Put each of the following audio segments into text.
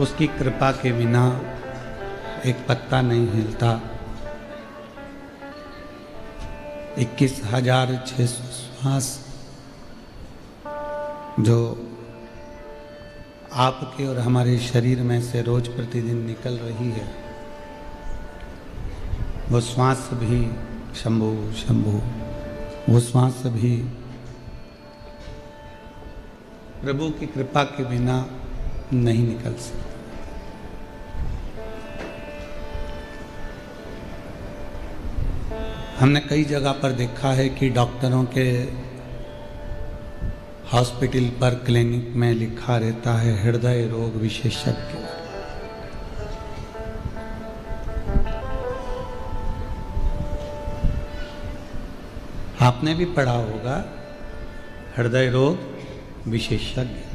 उसकी कृपा के बिना एक पत्ता नहीं हिलता। 21,600 श्वास जो आपके और हमारे शरीर में से रोज प्रतिदिन निकल रही है, वो श्वास भी शंभु शंभु, वो श्वास भी प्रभु की कृपा के बिना नहीं निकल सकता। हमने कई जगह पर देखा है कि डॉक्टरों के हॉस्पिटल पर, क्लिनिक में लिखा रहता है हृदय रोग विशेषज्ञ। आपने भी पढ़ा होगा हृदय रोग विशेषज्ञ।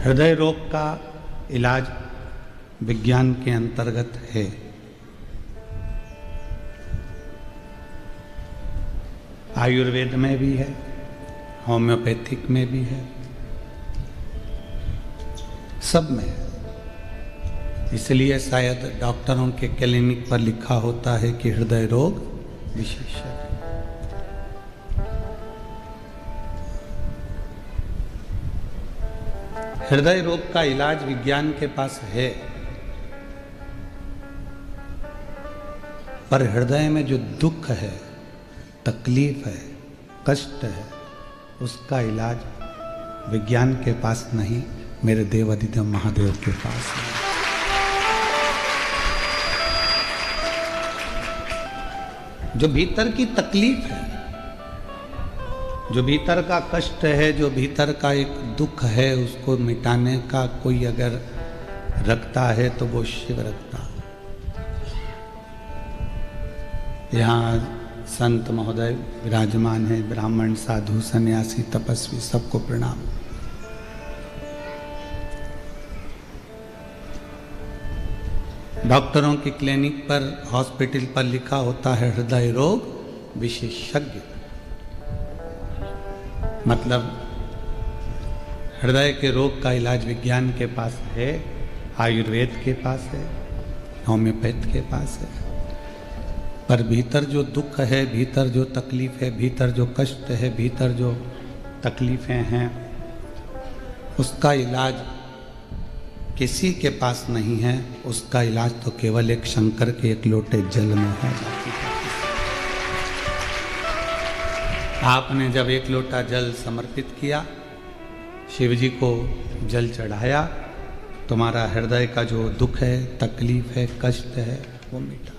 हृदय रोग का इलाज विज्ञान के अंतर्गत है। आयुर्वेद में भी है, होम्योपैथिक में भी है, सब में है। इसलिए शायद डॉक्टरों के क्लिनिक पर लिखा होता है कि हृदय रोग विशेषज्ञ। हृदय रोग का इलाज विज्ञान के पास है, पर हृदय में जो दुख है, तकलीफ है, कष्ट है, उसका इलाज विज्ञान के पास नहीं, मेरे देवाधिदेव महादेव के पास है। जो भीतर की तकलीफ है, जो भीतर का कष्ट है, जो भीतर का एक दुख है, उसको मिटाने का कोई अगर रखता है तो वो शिव रखता। यहाँ संत महोदय विराजमान है, ब्राह्मण, साधु, सन्यासी, तपस्वी, सबको प्रणाम। डॉक्टरों की क्लिनिक पर, हॉस्पिटल पर लिखा होता है हृदय रोग विशेषज्ञ। मतलब हृदय के रोग का इलाज विज्ञान के पास है, आयुर्वेद के पास है, होम्योपैथ के पास है, पर भीतर जो दुख है, भीतर जो तकलीफ है, भीतर जो कष्ट है, भीतर जो तकलीफें हैं, उसका इलाज किसी के पास नहीं है। उसका इलाज तो केवल एक शंकर के एक लोटे जल में है। आपने जब एक लोटा जल समर्पित किया, शिव जी को जल चढ़ाया, तुम्हारा हृदय का जो दुख है, तकलीफ है, कष्ट है, वो मिटा।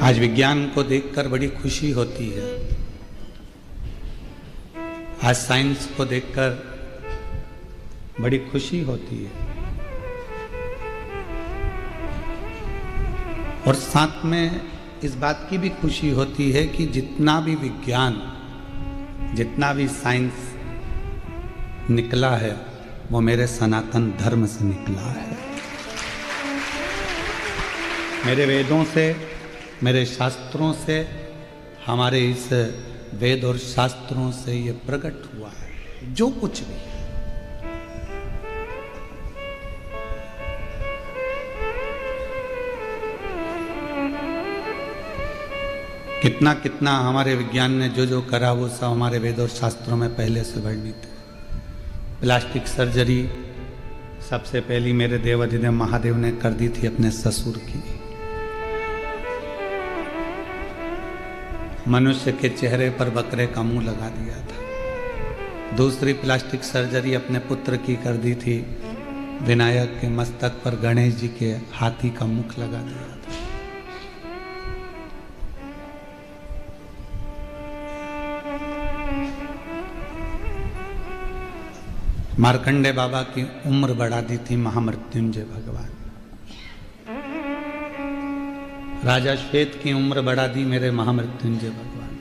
आज विज्ञान को देखकर बड़ी खुशी होती है। आज साइंस को देखकर बड़ी खुशी होती है, और साथ में इस बात की भी खुशी होती है कि जितना भी विज्ञान, जितना भी साइंस निकला है, वो मेरे सनातन धर्म से निकला है। मेरे वेदों से, मेरे शास्त्रों से, हमारे इस वेद और शास्त्रों से ये प्रकट हुआ है जो कुछ भी है। कितना कितना हमारे विज्ञान ने जो जो करा, वो सब हमारे वेद और शास्त्रों में पहले से वर्णित है। प्लास्टिक सर्जरी सबसे पहली मेरे देवाधिदेव महादेव ने कर दी थी अपने ससुर की। मनुष्य के चेहरे पर बकरे का मुंह लगा दिया था। दूसरी प्लास्टिक सर्जरी अपने पुत्र की कर दी थी। विनायक के मस्तक पर गणेश जी के हाथी का मुख लगा दिया था। मार्कंडे बाबा की उम्र बढ़ा दी थी महामृत्युंजय भगवान। राजा श्वेत की उम्र बढ़ा दी मेरे महामृत्युंजय भगवान।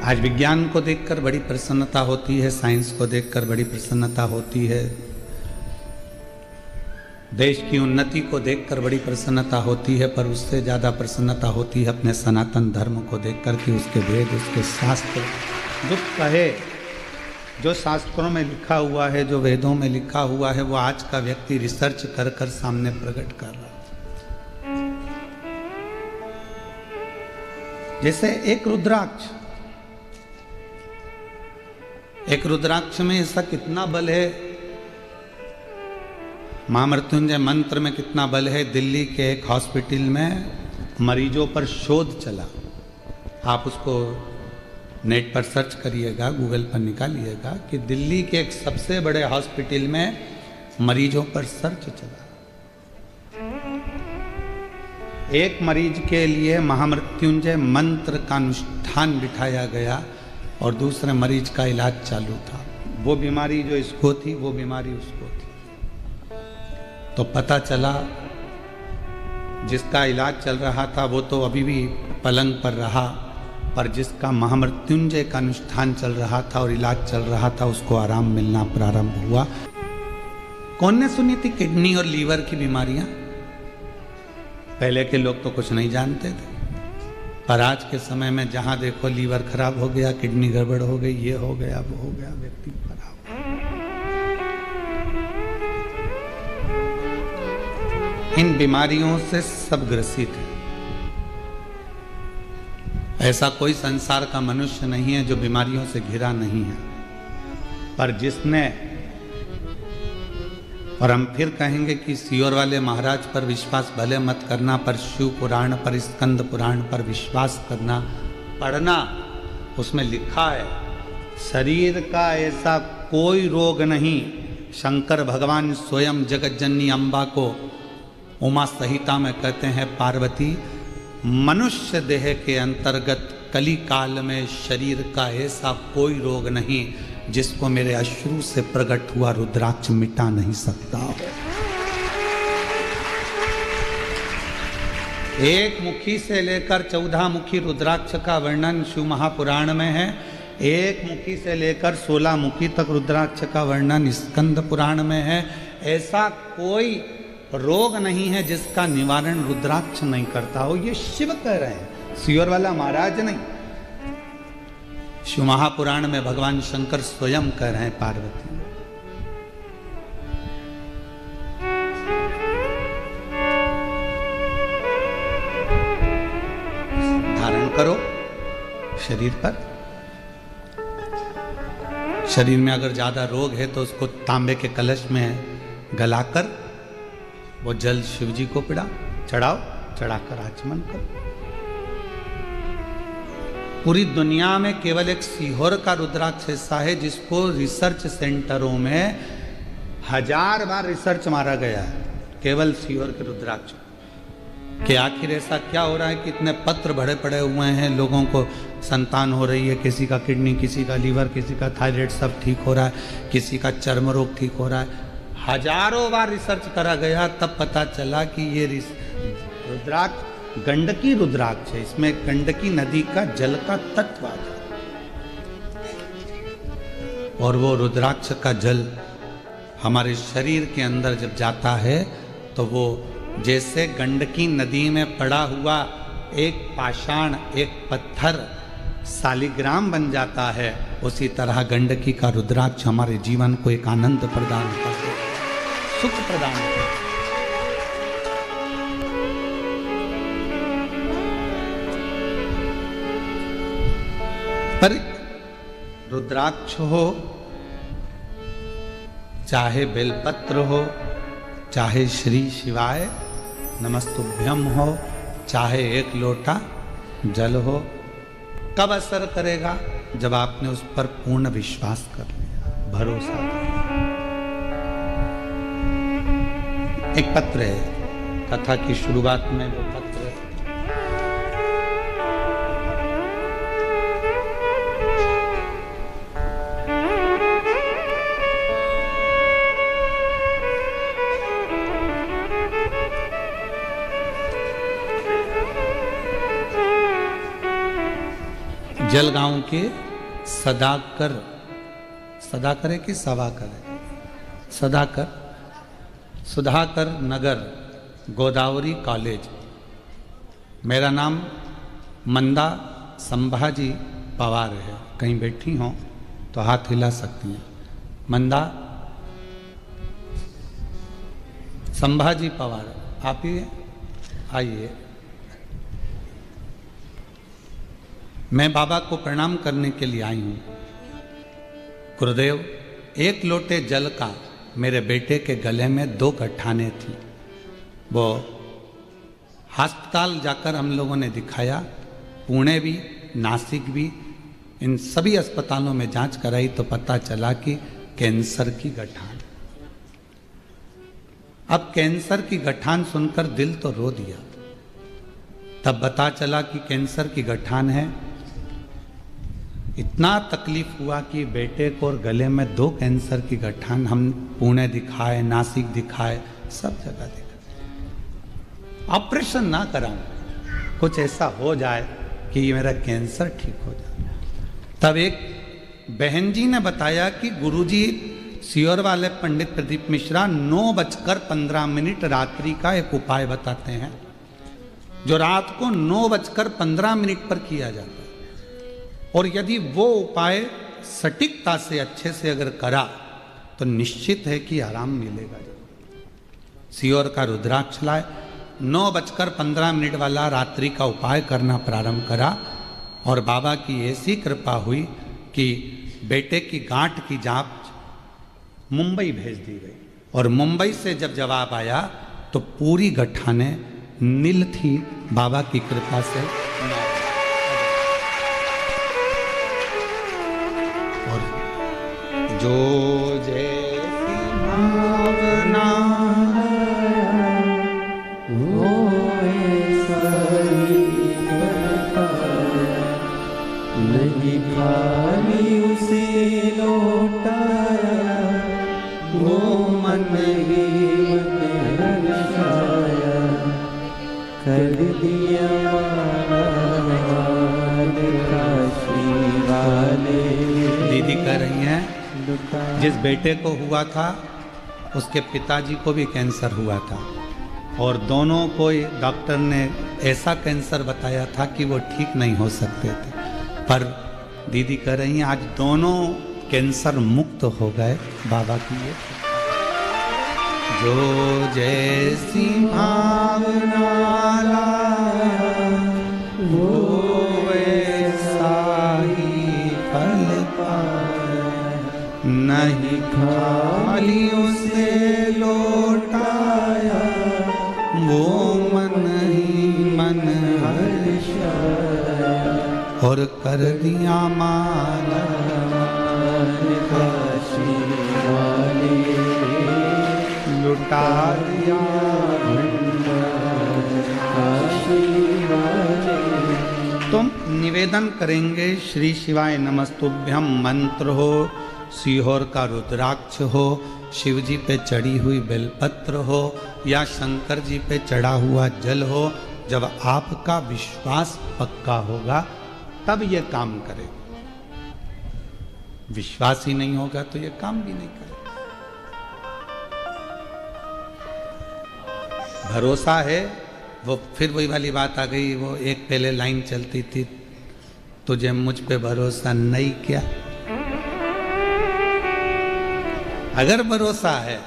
आज विज्ञान को देखकर बड़ी प्रसन्नता होती है, साइंस को देखकर बड़ी प्रसन्नता होती है, देश की उन्नति को देखकर बड़ी प्रसन्नता होती है, पर उससे ज़्यादा प्रसन्नता होती है अपने सनातन धर्म को देखकर कि उसके वेद, उसके शास्त्र जो कहे, जो शास्त्रों में लिखा हुआ है, जो वेदों में लिखा हुआ है, वो आज का व्यक्ति रिसर्च कर कर सामने प्रकट कर रहा है। जैसे एक रुद्राक्ष में ऐसा कितना बल है, महामृत्युंजय मंत्र में कितना बल है। दिल्ली के एक हॉस्पिटल में मरीजों पर शोध चला, आप उसको नेट पर सर्च करिएगा, गूगल पर निकालिएगा कि दिल्ली के एक सबसे बड़े हॉस्पिटल में मरीजों पर सर्च चला। एक मरीज के लिए महामृत्युंजय मंत्र का अनुष्ठान बिठाया गया और दूसरे मरीज का इलाज चालू था। वो बीमारी जो इसको थी, वो बीमारी उसको थी। तो पता चला जिसका इलाज चल रहा था वो तो अभी भी पलंग पर रहा, पर जिसका महामृत्युंजय का अनुष्ठान चल रहा था और इलाज चल रहा था उसको आराम मिलना प्रारंभ हुआ। कौन ने सुनी थी किडनी और लीवर की बीमारियां? पहले के लोग तो कुछ नहीं जानते थे, पर आज के समय में जहां देखो लीवर खराब हो गया, किडनी गड़बड़ हो गई, ये हो गया, वो हो गया, व्यक्ति खराब। इन बीमारियों से सब ग्रसित है। ऐसा कोई संसार का मनुष्य नहीं है जो बीमारियों से घिरा नहीं है, पर जिसने, और हम फिर कहेंगे कि सियोर वाले महाराज पर विश्वास भले मत करना, पर शिव पुराण पर, स्कंद पुराण पर विश्वास करना, पढ़ना। उसमें लिखा है शरीर का ऐसा कोई रोग नहीं। शंकर भगवान स्वयं जगत जननी अम्बा को उमा संहिता में कहते हैं, पार्वती मनुष्य देह के अंतर्गत कली काल में शरीर का ऐसा कोई रोग नहीं जिसको मेरे अश्रु से प्रकट हुआ रुद्राक्ष मिटा नहीं सकता। एक मुखी से लेकर 14 मुखी रुद्राक्ष का वर्णन शिव महापुराण में है। एक मुखी से लेकर 16 मुखी तक रुद्राक्ष का वर्णन स्कंद पुराण में है। ऐसा कोई रोग नहीं है जिसका निवारण रुद्राक्ष नहीं करता हो। ये शिव कह रहे हैं, सियोर वाला महाराज नहीं। शिव महापुराण में भगवान शंकर स्वयं कह रहे हैं पार्वती, धारण करो शरीर पर। शरीर में अगर ज्यादा रोग है तो उसको तांबे के कलश में गलाकर वो जल शिव जी को चढ़ाओ, चढ़ाकर आचमन करो। पूरी दुनिया में केवल एक सीहोर का रुद्राक्ष ऐसा है जिसको रिसर्च सेंटरों में 1000 बार रिसर्च मारा गया है, केवल सीहोर के रुद्राक्ष कि आखिर ऐसा क्या हो रहा है कि इतने पत्र भरे पड़े हुए हैं, लोगों को संतान हो रही है, किसी का किडनी, किसी का लीवर, किसी का थायराइड सब ठीक हो रहा है, किसी का चर्म रोग ठीक हो रहा है। हजारों बार रिसर्च करा गया, तब पता चला कि ये रुद्राक्ष गंडकी रुद्राक्ष है। इसमें गंडकी नदी का जल का तत्व आ जाता और वो रुद्राक्ष का जल हमारे शरीर के अंदर जब जाता है तो वो जैसे गंडकी नदी में पड़ा हुआ एक पाषाण, एक पत्थर शालिग्राम बन जाता है, उसी तरह गंडकी का रुद्राक्ष हमारे जीवन को एक आनंद प्रदान करता है, सुख प्रदान करता है। पर रुद्राक्ष हो, चाहे बेलपत्र हो, चाहे श्री शिवाय नमस्तुभ्यम हो, चाहे एक लोटा जल हो, कब असर करेगा? जब आपने उस पर पूर्ण विश्वास कर लिया, भरोसा कर। एक पत्र है, कथा की शुरुआत में वो पत्र जलगांव के सदाकर, सदाकर है कि सवाकर है, सदाकर, सुधाकर नगर, गोदावरी कॉलेज। मेरा नाम मंदा संभाजी पवार है। कहीं बैठी हों तो हाथ हिला सकती हैं। मंदा संभाजी पवार, आप ही आइए। मैं बाबा को प्रणाम करने के लिए आई हूँ। गुरुदेव, एक लोटे जल का मेरे बेटे के गले में 2 गठाने थी। वो अस्पताल जाकर हम लोगों ने दिखाया, पुणे भी, नासिक भी, इन सभी अस्पतालों में जांच कराई तो पता चला कि कैंसर की गठान। अब कैंसर की गठान सुनकर दिल तो रो दिया। तब पता चला कि कैंसर की गठान है। इतना तकलीफ हुआ कि बेटे को और गले में 2 कैंसर की गठान। हम पुणे दिखाए, नासिक दिखाए, सब जगह दिखाए। ऑपरेशन ना कराऊं, कुछ ऐसा हो जाए कि ये मेरा कैंसर ठीक हो जाए। तब एक बहन जी ने बताया कि गुरुजी सियोर वाले पंडित प्रदीप मिश्रा 9:15 रात्रि का एक उपाय बताते हैं, जो रात को 9:15 पर किया जाता है। और यदि वो उपाय सटीकता से अच्छे से अगर करा तो निश्चित है कि आराम मिलेगा। सियोर का रुद्राक्ष लाए, 9:15 वाला रात्रि का उपाय करना प्रारंभ करा और बाबा की ऐसी कृपा हुई कि बेटे की गांठ की जांच मुंबई भेज दी गई। और मुंबई से जब जवाब आया तो पूरी गठाने नील थी, बाबा की कृपा से। और जो जैसी भावना वो नहीं, खाली उसे लौटाया, वो मन ही मन हर्षाया, कर दिया काशी वाले। दीदी कह रही हैं, जिस बेटे को हुआ था उसके पिताजी को भी कैंसर हुआ था और दोनों को डॉक्टर ने ऐसा कैंसर बताया था कि वो ठीक नहीं हो सकते थे। पर दीदी कह रही हैं आज दोनों कैंसर मुक्त हो गए बाबा की ये। जो जैसी भावना लाया वो वैसा ही फल पाया, नहीं खाली उसे लौटाया, वो मन ही मन हर्षाया, और कर दिया माला काशी वाले, लुटा दिया काशी वाले। तुम निवेदन करेंगे श्री शिवाय नमस्तुभ्यम मंत्र हो, सीहोर का रुद्राक्ष हो, शिव जी पे चढ़ी हुई बेलपत्र हो या शंकर जी पे चढ़ा हुआ जल हो। जब आपका विश्वास पक्का होगा तब ये काम करेगा। विश्वास ही नहीं होगा तो ये काम भी नहीं करेगा। भरोसा है, वो फिर वही वाली बात आ गई। वो एक पहले लाइन चलती थी, तुझे मुझ पे भरोसा नहीं क्या। अगर भरोसा है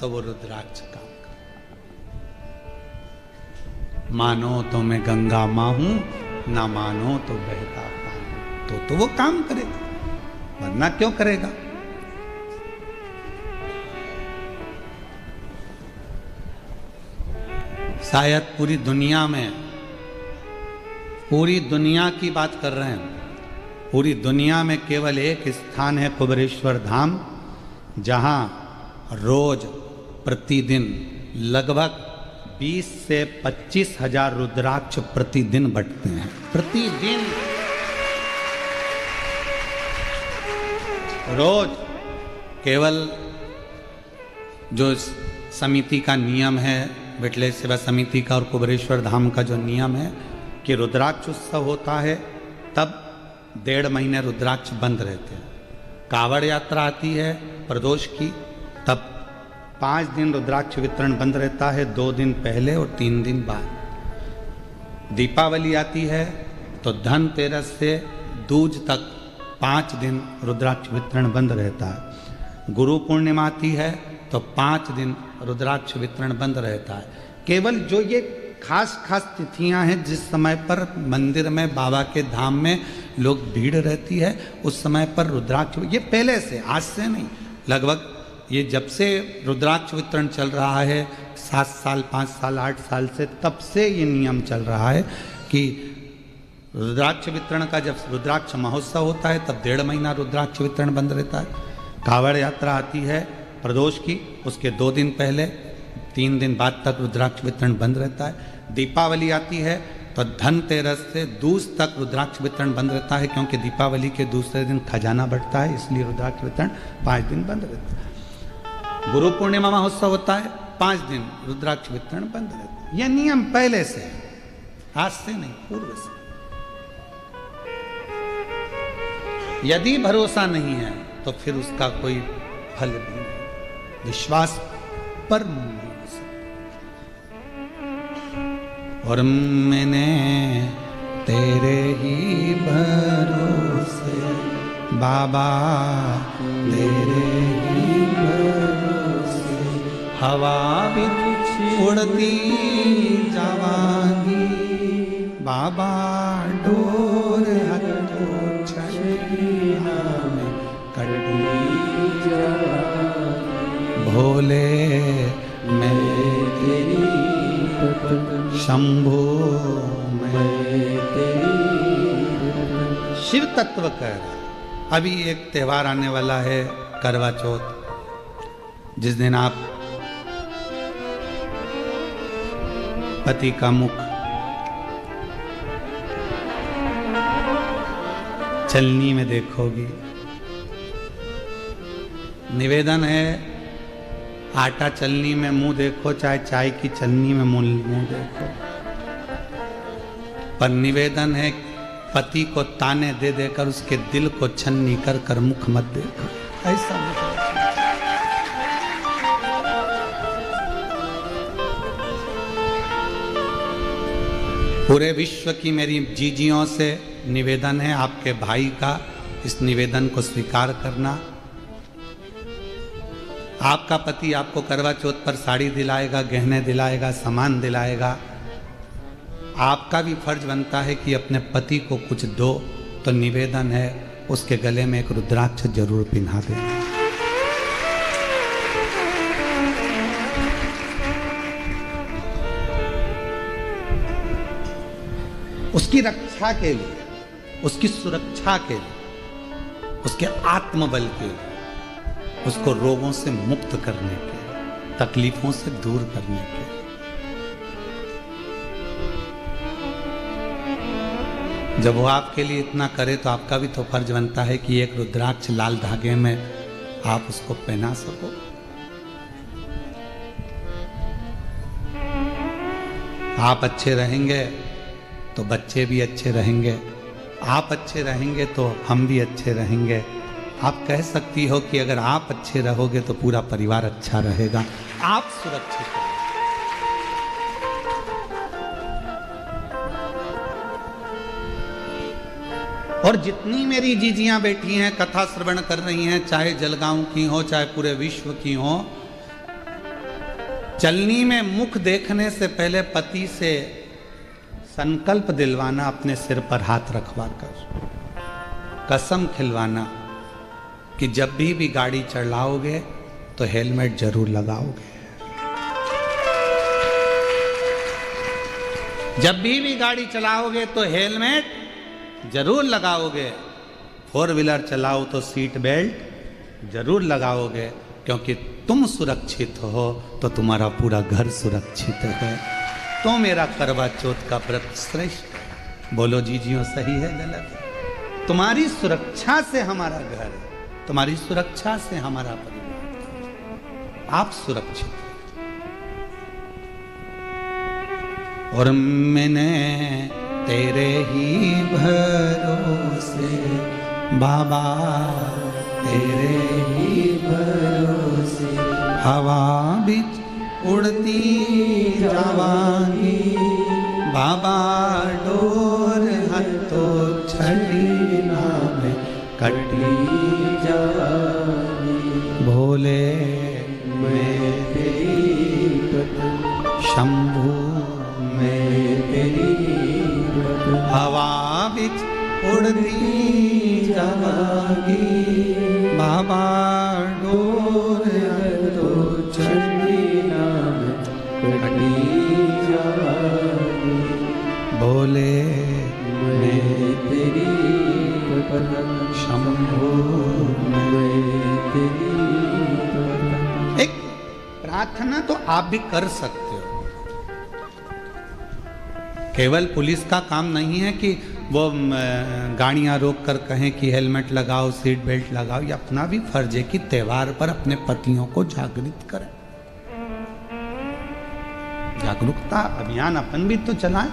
तो वो रुद्राक्ष काम कर। मानो तो मैं गंगा मां हूं, ना मानो तो बहता पानी, तो वो काम करेगा, वरना क्यों करेगा। शायद पूरी दुनिया में, पूरी दुनिया की बात कर रहे हैं, पूरी दुनिया में केवल एक स्थान है कुबेरेश्वर धाम, जहां रोज प्रतिदिन लगभग 20 से 25 हजार रुद्राक्ष प्रतिदिन बंटते हैं। प्रतिदिन रोज। केवल जो समिति का नियम है, विठलेश्वर सेवा समिति का और कुबेरेश्वर धाम का जो नियम है कि रुद्राक्ष उत्सव होता है तब 1.5 महीने रुद्राक्ष बंद रहते हैं। कावड़ यात्रा आती है प्रदोष की, तब 5 दिन रुद्राक्ष वितरण बंद रहता है, 2 दिन पहले और 3 दिन बाद। दीपावली आती है तो धनतेरस से दूज तक 5 दिन रुद्राक्ष वितरण बंद रहता है। गुरु पूर्णिमा आती है तो 5 दिन रुद्राक्ष वितरण बंद रहता है। केवल जो ये खास खास तिथियां हैं जिस समय पर मंदिर में बाबा के धाम में लोग भीड़ रहती है, उस समय पर रुद्राक्ष, ये पहले से, आज से नहीं, लगभग ये जब से रुद्राक्ष वितरण चल रहा है 7 साल 5 साल 8 साल से, तब से ये नियम चल रहा है कि रुद्राक्ष वितरण का, जब रुद्राक्ष महोत्सव होता है तब 1.5 महीना रुद्राक्ष वितरण बंद रहता है। कावड़ यात्रा आती है प्रदोष की, उसके 2 दिन पहले 3 दिन बाद तक रुद्राक्ष वितरण बंद रहता है। दीपावली आती है तो धनतेरस से दूज तक रुद्राक्ष वितरण बंद रहता है, क्योंकि दीपावली के दूसरे दिन खजाना बढ़ता है, इसलिए रुद्राक्ष वितरण 5 दिन बंद रहता है। गुरु पूर्णिमा महोत्सव होता है, 5 दिन रुद्राक्ष वितरण बंद रहता है। यह नियम पहले से, आज से नहीं, पूर्व से। यदि भरोसा नहीं है तो फिर उसका कोई फल भी नहीं, विश्वास पर नहीं हो सकता। और मैंने तेरे ही भरोसे बाबा, तेरे ही भरोसे हवा भी उड़ती जावागी, बाबा डोर हथो छड़ीना में कटी भोले मैं तेरी शंभो मैं तेरी। शिव तत्व कह रहा। अभी एक त्यौहार आने वाला है करवा चौथ, जिस दिन आप पति का मुख चलनी में देखोगी। निवेदन है, आटा चलनी में मुंह देखो, चाहे चाय की चलनी में मुंह देखो, पर निवेदन है पति को ताने दे देकर उसके दिल को छन्नी कर कर मुख मत देखो। ऐसा पूरे विश्व की मेरी जीजियों से निवेदन है, आपके भाई का इस निवेदन को स्वीकार करना। आपका पति आपको करवा चौथ पर साड़ी दिलाएगा, गहने दिलाएगा, सामान दिलाएगा। आपका भी फर्ज बनता है कि अपने पति को कुछ दो, तो निवेदन है उसके गले में एक रुद्राक्ष जरूर पिन्हा देना। उसकी रक्षा के लिए, उसकी सुरक्षा के लिए, उसके आत्मबल के लिए, उसको रोगों से मुक्त करने के, तकलीफों से दूर करने के। जब वो आपके लिए इतना करे तो आपका भी तो फर्ज बनता है कि एक रुद्राक्ष लाल धागे में आप उसको पहना सको। आप अच्छे रहेंगे तो बच्चे भी अच्छे रहेंगे, आप अच्छे रहेंगे तो हम भी अच्छे रहेंगे। आप कह सकती हो कि अगर आप अच्छे रहोगे तो पूरा परिवार अच्छा रहेगा, आप सुरक्षित हो। और जितनी मेरी जीजियां बैठी हैं, कथा श्रवण कर रही हैं, चाहे जलगांव की हो चाहे पूरे विश्व की हो, चलनी में मुख देखने से पहले पति से संकल्प दिलवाना, अपने सिर पर हाथ रखवा कर कसम खिलवाना कि जब भी गाड़ी चलाओगे तो हेलमेट जरूर लगाओगे। जब भी गाड़ी चलाओगे तो हेलमेट जरूर लगाओगे। 4 व्हीलर चलाओ तो सीट बेल्ट जरूर लगाओगे, क्योंकि तुम सुरक्षित हो तो तुम्हारा पूरा घर सुरक्षित है। तो मेरा करवा चौथ का व्रत श्रेष्ठ है। बोलो जीजियों, सही है गलत है? तुम्हारी सुरक्षा से हमारा घर है, तुम्हारी सुरक्षा से हमारा परिवार, आप सुरक्षित। और मैंने तेरे ही भरोसे भरोसे बाबा तेरे ही भरोसे। हवा बिच उड़ती जावांगी बाबा डोर हथों छड़ी नाम कटी जावांगी। भोले मैं तेरी शंभू मैं तेरी हवा बिच उड़ती जावांगी बाबा डोर हथों छड़ी नाम कटी जावांगी। भोले मैं तेरी शंभू मैं तेरी। एक प्रार्थना तो आप भी कर सकते हो, केवल पुलिस का काम नहीं है कि वो गाड़ियां रोक कर कहें कि हेलमेट लगाओ सीट बेल्ट लगाओ। ये अपना भी फर्ज है कि त्योहार पर अपने पतियों को जागृत करें। जागरूकता अभियान अपन भी तो चलाएं।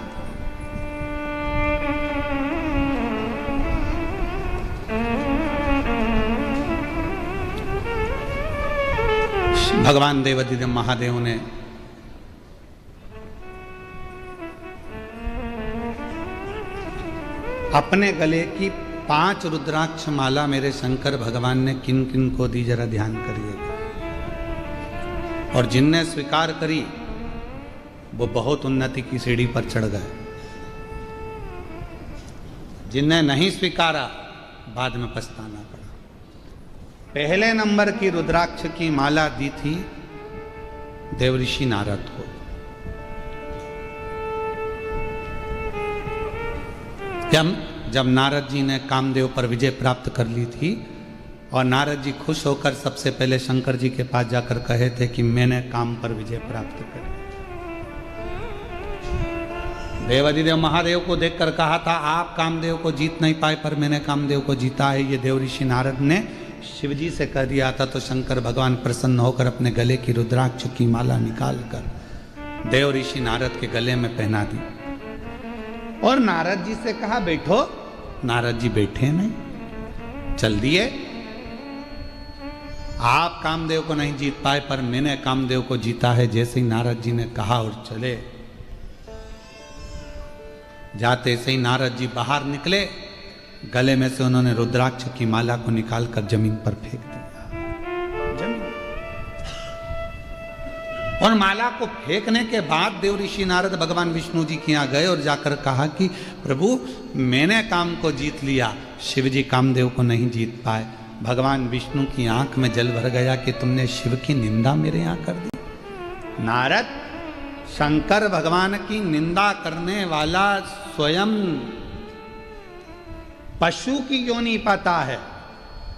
भगवान देवाधिदेव महादेव ने अपने गले की 5 रुद्राक्ष माला मेरे शंकर भगवान ने किन किन को दी, जरा ध्यान करिएगा। और जिनने स्वीकार करी वो बहुत उन्नति की सीढ़ी पर चढ़ गए, जिनने नहीं स्वीकारा बाद में पछताना पड़ा। पहले नंबर की रुद्राक्ष की माला दी थी देवऋषि नारद को। जब नारद जी ने कामदेव पर विजय प्राप्त कर ली थी और नारद जी खुश होकर सबसे पहले शंकर जी के पास जाकर कहे थे कि मैंने काम पर विजय प्राप्त कर। देवाधिदेव महादेव को देखकर कहा था आप कामदेव को जीत नहीं पाए पर मैंने कामदेव को जीता है। ये देवऋषि नारद ने शिवजी से कह दिया था। तो शंकर भगवान प्रसन्न होकर अपने गले की रुद्राक्ष की माला निकालकर देवऋषि नारद के गले में पहना दी और नारद जी से कहा बैठो। नारद जी बैठे नहीं, चल दिए। आप कामदेव को नहीं जीत पाए पर मैंने कामदेव को जीता है। जैसे ही नारद जी ने कहा और चले, जाते से ही नारद जी बाहर निकले, गले में से उन्होंने रुद्राक्ष की माला को निकालकर जमीन पर फेंक दिया। और माला को फेंकने के बाद देवऋषि नारद भगवान विष्णु जी के यहाँ गए और जाकर कहा कि प्रभु मैंने काम को जीत लिया, शिव जी कामदेव को नहीं जीत पाए। भगवान विष्णु की आंख में जल भर गया कि तुमने शिव की निंदा मेरे यहाँ कर दी। नारद, शंकर भगवान की निंदा करने वाला स्वयं पशु की योनि पाता है,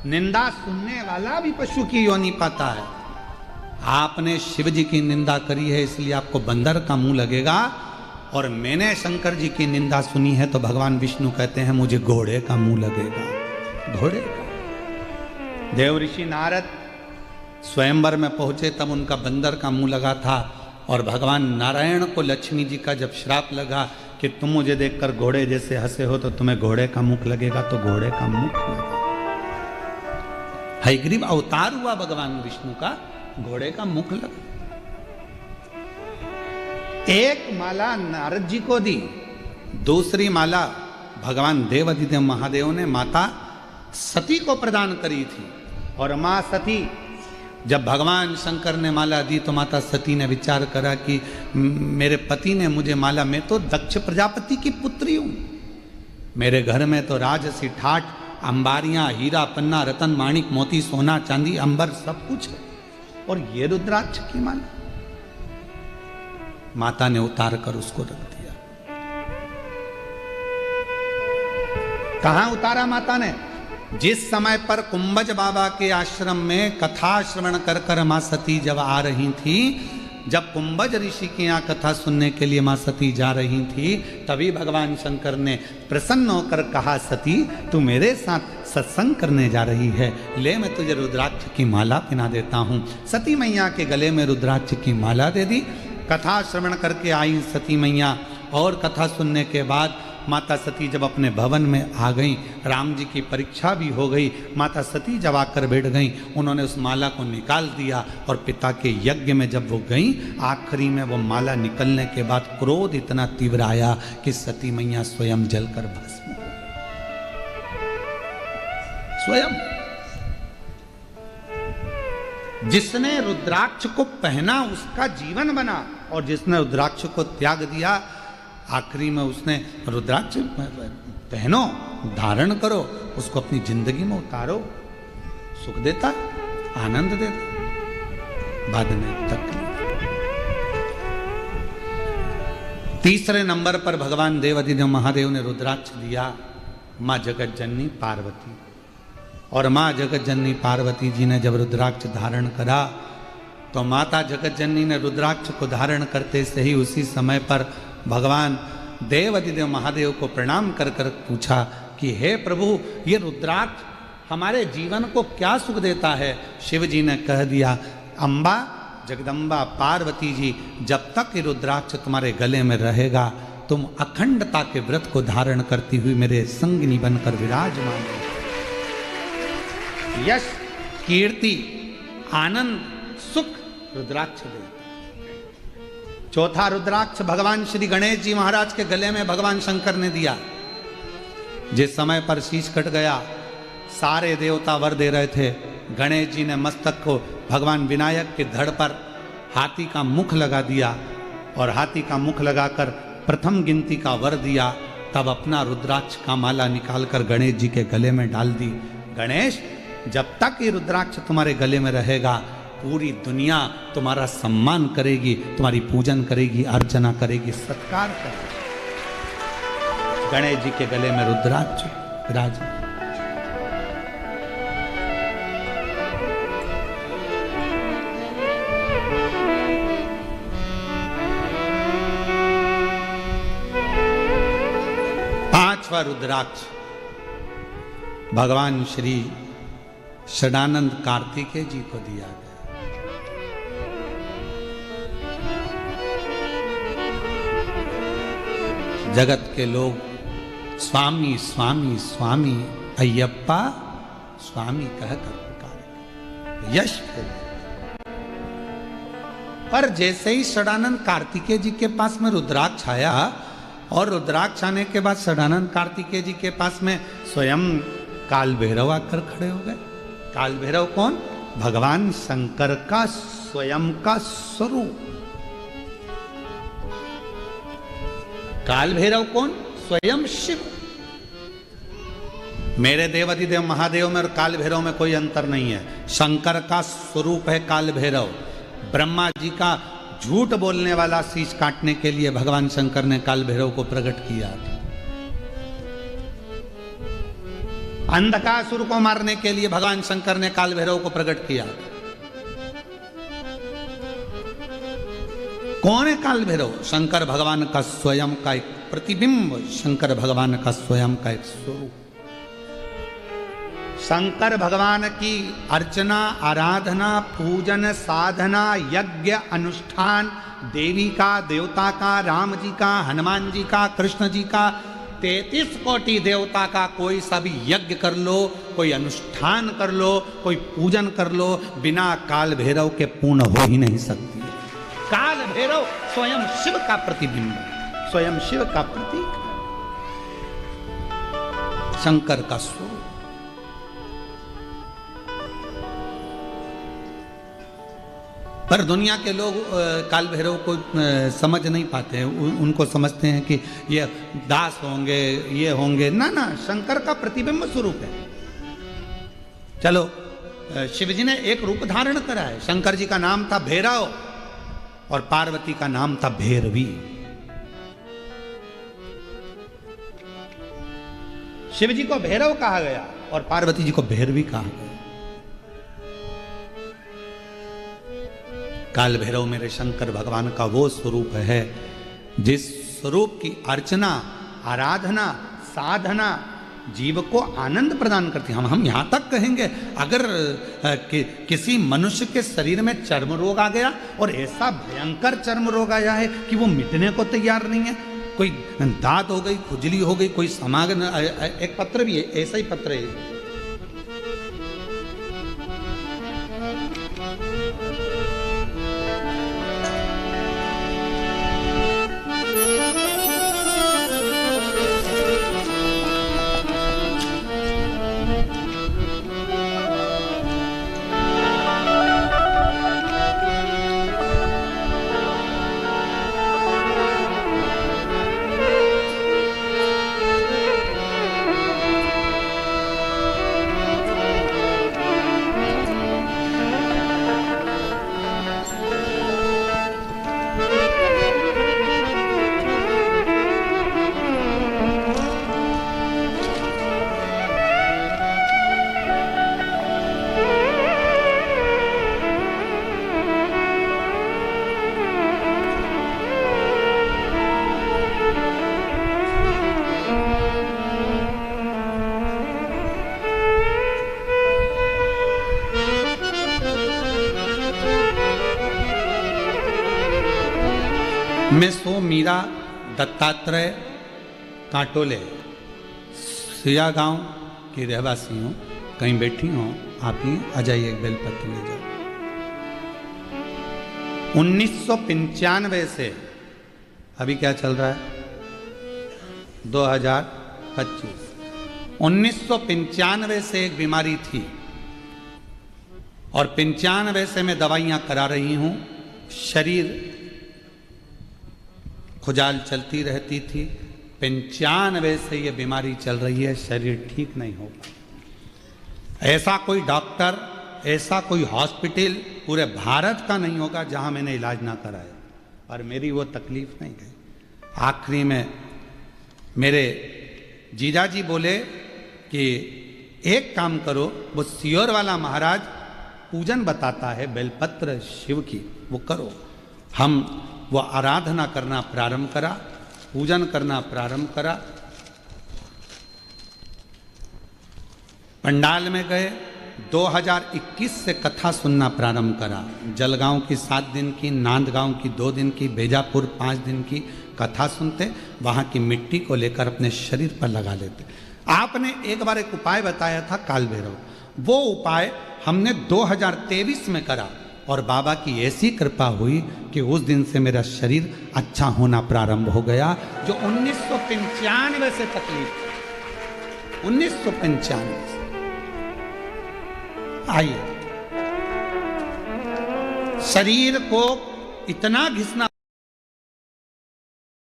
निंदा सुनने वाला भी पशु की योनि पाता है। आपने शिव जी की निंदा करी है इसलिए आपको बंदर का मुंह लगेगा, और मैंने शंकर जी की निंदा सुनी है तो भगवान विष्णु कहते हैं मुझे घोड़े का मुंह लगेगा। घोड़े का। देवऋषि नारद स्वयंवर में पहुंचे तब उनका बंदर का मुंह लगा था, और भगवान नारायण को लक्ष्मी जी का जब श्राप लगा कि तुम मुझे देखकर घोड़े जैसे हंसे हो तो तुम्हें घोड़े का मुख लगेगा, तो घोड़े का मुख लगा। हयग्रीव अवतार हुआ भगवान विष्णु का, घोड़े का मुख लगा। एक माला नारद जी को दी, दूसरी माला भगवान देवाधिदेव महादेव ने माता सती को प्रदान करी थी। और मां सती, जब भगवान शंकर ने माला दी तो माता सती ने विचार करा कि मेरे पति ने मुझे माला, मैं तो दक्ष प्रजापति की पुत्री हूं, मेरे घर में तो राजसी ठाठ, अंबारियां, हीरा पन्ना, रतन माणिक मोती सोना चांदी अंबर सब कुछ है, और ये रुद्राक्ष की माला। माता ने उतार कर उसको रख दिया। कहां उतारा माता ने? जिस समय पर कुंभज बाबा के आश्रम में कथा श्रवण कर कर मां सती जब आ रही थी, जब कुंभज ऋषि के यहाँ कथा सुनने के लिए मां सती जा रही थी, तभी भगवान शंकर ने प्रसन्न होकर कहा सती तू मेरे साथ सत्संग करने जा रही है, ले मैं तुझे रुद्राक्ष की माला पहना देता हूँ। सती मैया के गले में रुद्राक्ष की माला दे दी। कथा श्रवण करके आई सती मैया, और कथा सुनने के बाद माता सती जब अपने भवन में आ गई, राम जी की परीक्षा भी हो गई, माता सती जब आकर बैठ गई, उन्होंने उस माला को निकाल दिया और पिता के यज्ञ में जब वो गई, आखिरी में वो माला निकलने के बाद क्रोध इतना तीव्र आया कि सती मैया स्वयं जलकर भस्म हो गई। स्वयं जिसने रुद्राक्ष को पहना उसका जीवन बना, और जिसने रुद्राक्ष को त्याग दिया, आखिरी में उसने रुद्राक्ष पहनो, धारण करो, उसको अपनी जिंदगी में उतारो, सुख देता, आनंद देता, बाद में तकलीफ। तीसरे नंबर पर भगवान देवाधिदेव महादेव ने रुद्राक्ष दिया मां जगत जननी पार्वती। और माँ जगत जननी पार्वती जी ने जब रुद्राक्ष धारण करा तो माता जगत जननी ने रुद्राक्ष को धारण करते से ही उसी समय पर भगवान देवाधिदेव महादेव को प्रणाम कर कर पूछा कि हे प्रभु, ये रुद्राक्ष हमारे जीवन को क्या सुख देता है? शिव जी ने कह दिया, अम्बा जगदम्बा पार्वती जी, जब तक ये रुद्राक्ष तुम्हारे गले में रहेगा, तुम अखंडता के व्रत को धारण करती हुई मेरे संगिनी बनकर विराजमान हो। यश, कीर्ति, आनंद, सुख रुद्राक्ष दे। चौथा रुद्राक्ष भगवान श्री गणेश जी महाराज के गले में भगवान शंकर ने दिया। जिस समय पर शीश कट गया, सारे देवता वर दे रहे थे, गणेश जी ने मस्तक को भगवान विनायक के धड़ पर हाथी का मुख लगा दिया और हाथी का मुख लगाकर प्रथम गिनती का वर दिया। तब अपना रुद्राक्ष का माला निकालकर गणेश जी के गले में डाल दी। गणेश, जब तक ये रुद्राक्ष तुम्हारे गले में रहेगा, पूरी दुनिया तुम्हारा सम्मान करेगी, तुम्हारी पूजन करेगी, अर्चना करेगी, सत्कार करेगी। गणेश जी के गले में रुद्राक्ष विराज। पांचवा रुद्राक्ष भगवान श्री षडानंद कार्तिकेय जी को दिया गया। जगत के लोग स्वामी स्वामी स्वामी अय्यप्पा स्वामी कहकर पुकारे, यश को। पर जैसे ही षडानंद कार्तिकेय जी के पास में रुद्राक्ष आया, और रुद्राक्ष आने के बाद षडानंद कार्तिकेय जी के पास में स्वयं काल भैरव आकर खड़े हो गए। काल भैरव कौन? भगवान शंकर का स्वयं का स्वरूप। काल भैरव कौन? स्वयं शिव। मेरे देवाधिदेव महादेव में और काल भैरव में कोई अंतर नहीं है। शंकर का स्वरूप है काल भैरव। ब्रह्मा जी का झूठ बोलने वाला शीश काटने के लिए भगवान शंकर ने काल भैरव को प्रकट किया था। अंधकासुर को मारने के लिए भगवान शंकर ने काल भैरव को प्रकट किया। कौन है काल भैरव? शंकर भगवान का स्वयं का एक प्रतिबिंब, शंकर भगवान का स्वयं का एक स्वरूप। शंकर भगवान की अर्चना, आराधना, पूजन, साधना, यज्ञ, अनुष्ठान, देवी का, देवता का, राम जी का, हनुमान जी का, कृष्ण जी का, 33 कोटि देवता का कोई सा भी यज्ञ कर लो, कोई अनुष्ठान कर लो, कोई पूजन कर लो, बिना काल भैरव के पूर्ण हो ही नहीं सकती। काल भैरव स्वयं शिव का प्रतिबिंब, स्वयं शिव का प्रतीक, शंकर का स्वरूप। पर दुनिया के लोग काल भैरव को समझ नहीं पाते हैं। उनको समझते हैं कि ये दास होंगे, ये होंगे। ना ना, शंकर का प्रतिबिंब स्वरूप है। चलो, शिव जी ने एक रूप धारण करा है। शंकर जी का नाम था भैरव और पार्वती का नाम था भैरवी। शिव जी को भैरव कहा गया और पार्वती जी को भैरवी कहा गया। काल भैरव मेरे शंकर भगवान का वो स्वरूप है जिस स्वरूप की अर्चना, आराधना, साधना जीव को आनंद प्रदान करती है। हम यहाँ तक कहेंगे, अगर किसी मनुष्य के शरीर में चर्म रोग आ गया और ऐसा भयंकर चर्म रोग आया है कि वो मिटने को तैयार नहीं है, कोई दाद हो गई, खुजली हो गई, कोई समागम। एक पत्र भी है, ऐसा ही पत्र है। मैं सो मीरा दत्तात्रेय कांटोले सिया गांव की रहवासी हूँ। कहीं बैठी हूँ, आप ही आ जाइए, एक बेलपत्र ले जाओ। 1995 से अभी क्या चल रहा है, 2025। 1995 से एक बीमारी थी और 95 से मैं दवाइयाँ करा रही हूँ। शरीर खुजाल चलती रहती थी। 95 से ये बीमारी चल रही है, शरीर ठीक नहीं हो पाता। ऐसा कोई डॉक्टर, ऐसा कोई हॉस्पिटल पूरे भारत का नहीं होगा जहां मैंने इलाज ना कराया, और मेरी वो तकलीफ नहीं गई। आखिरी में मेरे जीजाजी बोले कि एक काम करो, वो सियोर वाला महाराज पूजन बताता है बेलपत्र शिव की, वो करो। हम वो आराधना करना प्रारंभ करा, पूजन करना प्रारंभ करा। पंडाल में गए, 2021 से कथा सुनना प्रारंभ करा। जलगांव की 7 दिन की, नांदगांव की 2 दिन की, बेजापुर 5 दिन की कथा सुनते, वहाँ की मिट्टी को लेकर अपने शरीर पर लगा लेते। आपने एक बार एक उपाय बताया था काल भैरव, वो उपाय हमने 2023 में करा और बाबा की ऐसी कृपा हुई कि उस दिन से मेरा शरीर अच्छा होना प्रारंभ हो गया। जो 1995 से तकलीफ, 1995 से। आइए, शरीर को इतना घिसना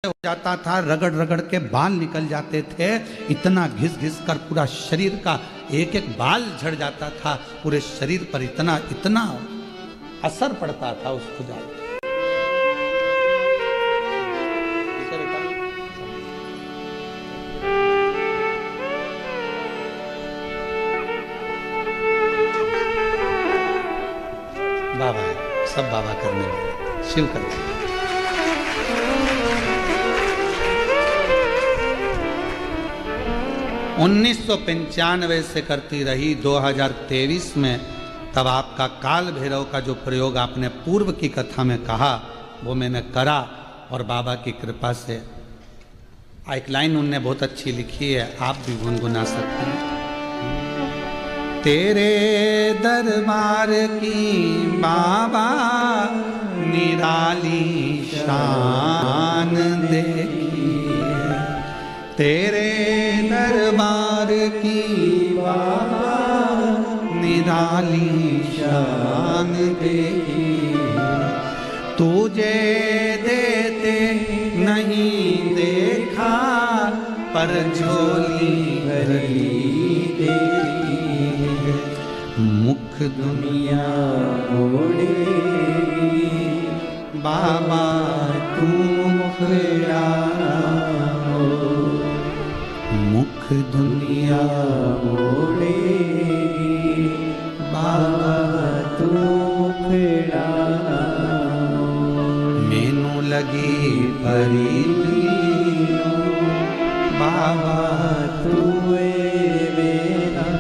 हो जाता था, रगड़ रगड़ के बाल निकल जाते थे, इतना घिस घिस कर पूरा शरीर का एक एक बाल झड़ जाता था, पूरे शरीर पर इतना इतना असर पड़ता था उस खुजाल। बाबा है, सब बाबा करने वाले, शिव करते हैं। 1995 से करती रही। 2023 में तब आपका काल भैरव का जो प्रयोग आपने पूर्व की कथा में कहा, वो मैंने करा और बाबा की कृपा से। एक लाइन उनने बहुत अच्छी लिखी है, आप भी गुनगुना सकते हैं। तेरे दरबार की बाबा निराली शान देखी, तेरे दरबार की बाबा निराली शान देखी, तुझे देते नहीं देखा पर झोली भरी देखी, मुख दुनिया ओढ़ेगी बाबा तू मुखड़ा, मुख दुनिया ओढ़ेगी बाबा तू मुखड़ा, मैनू लगी परी बाबा तू मेरा,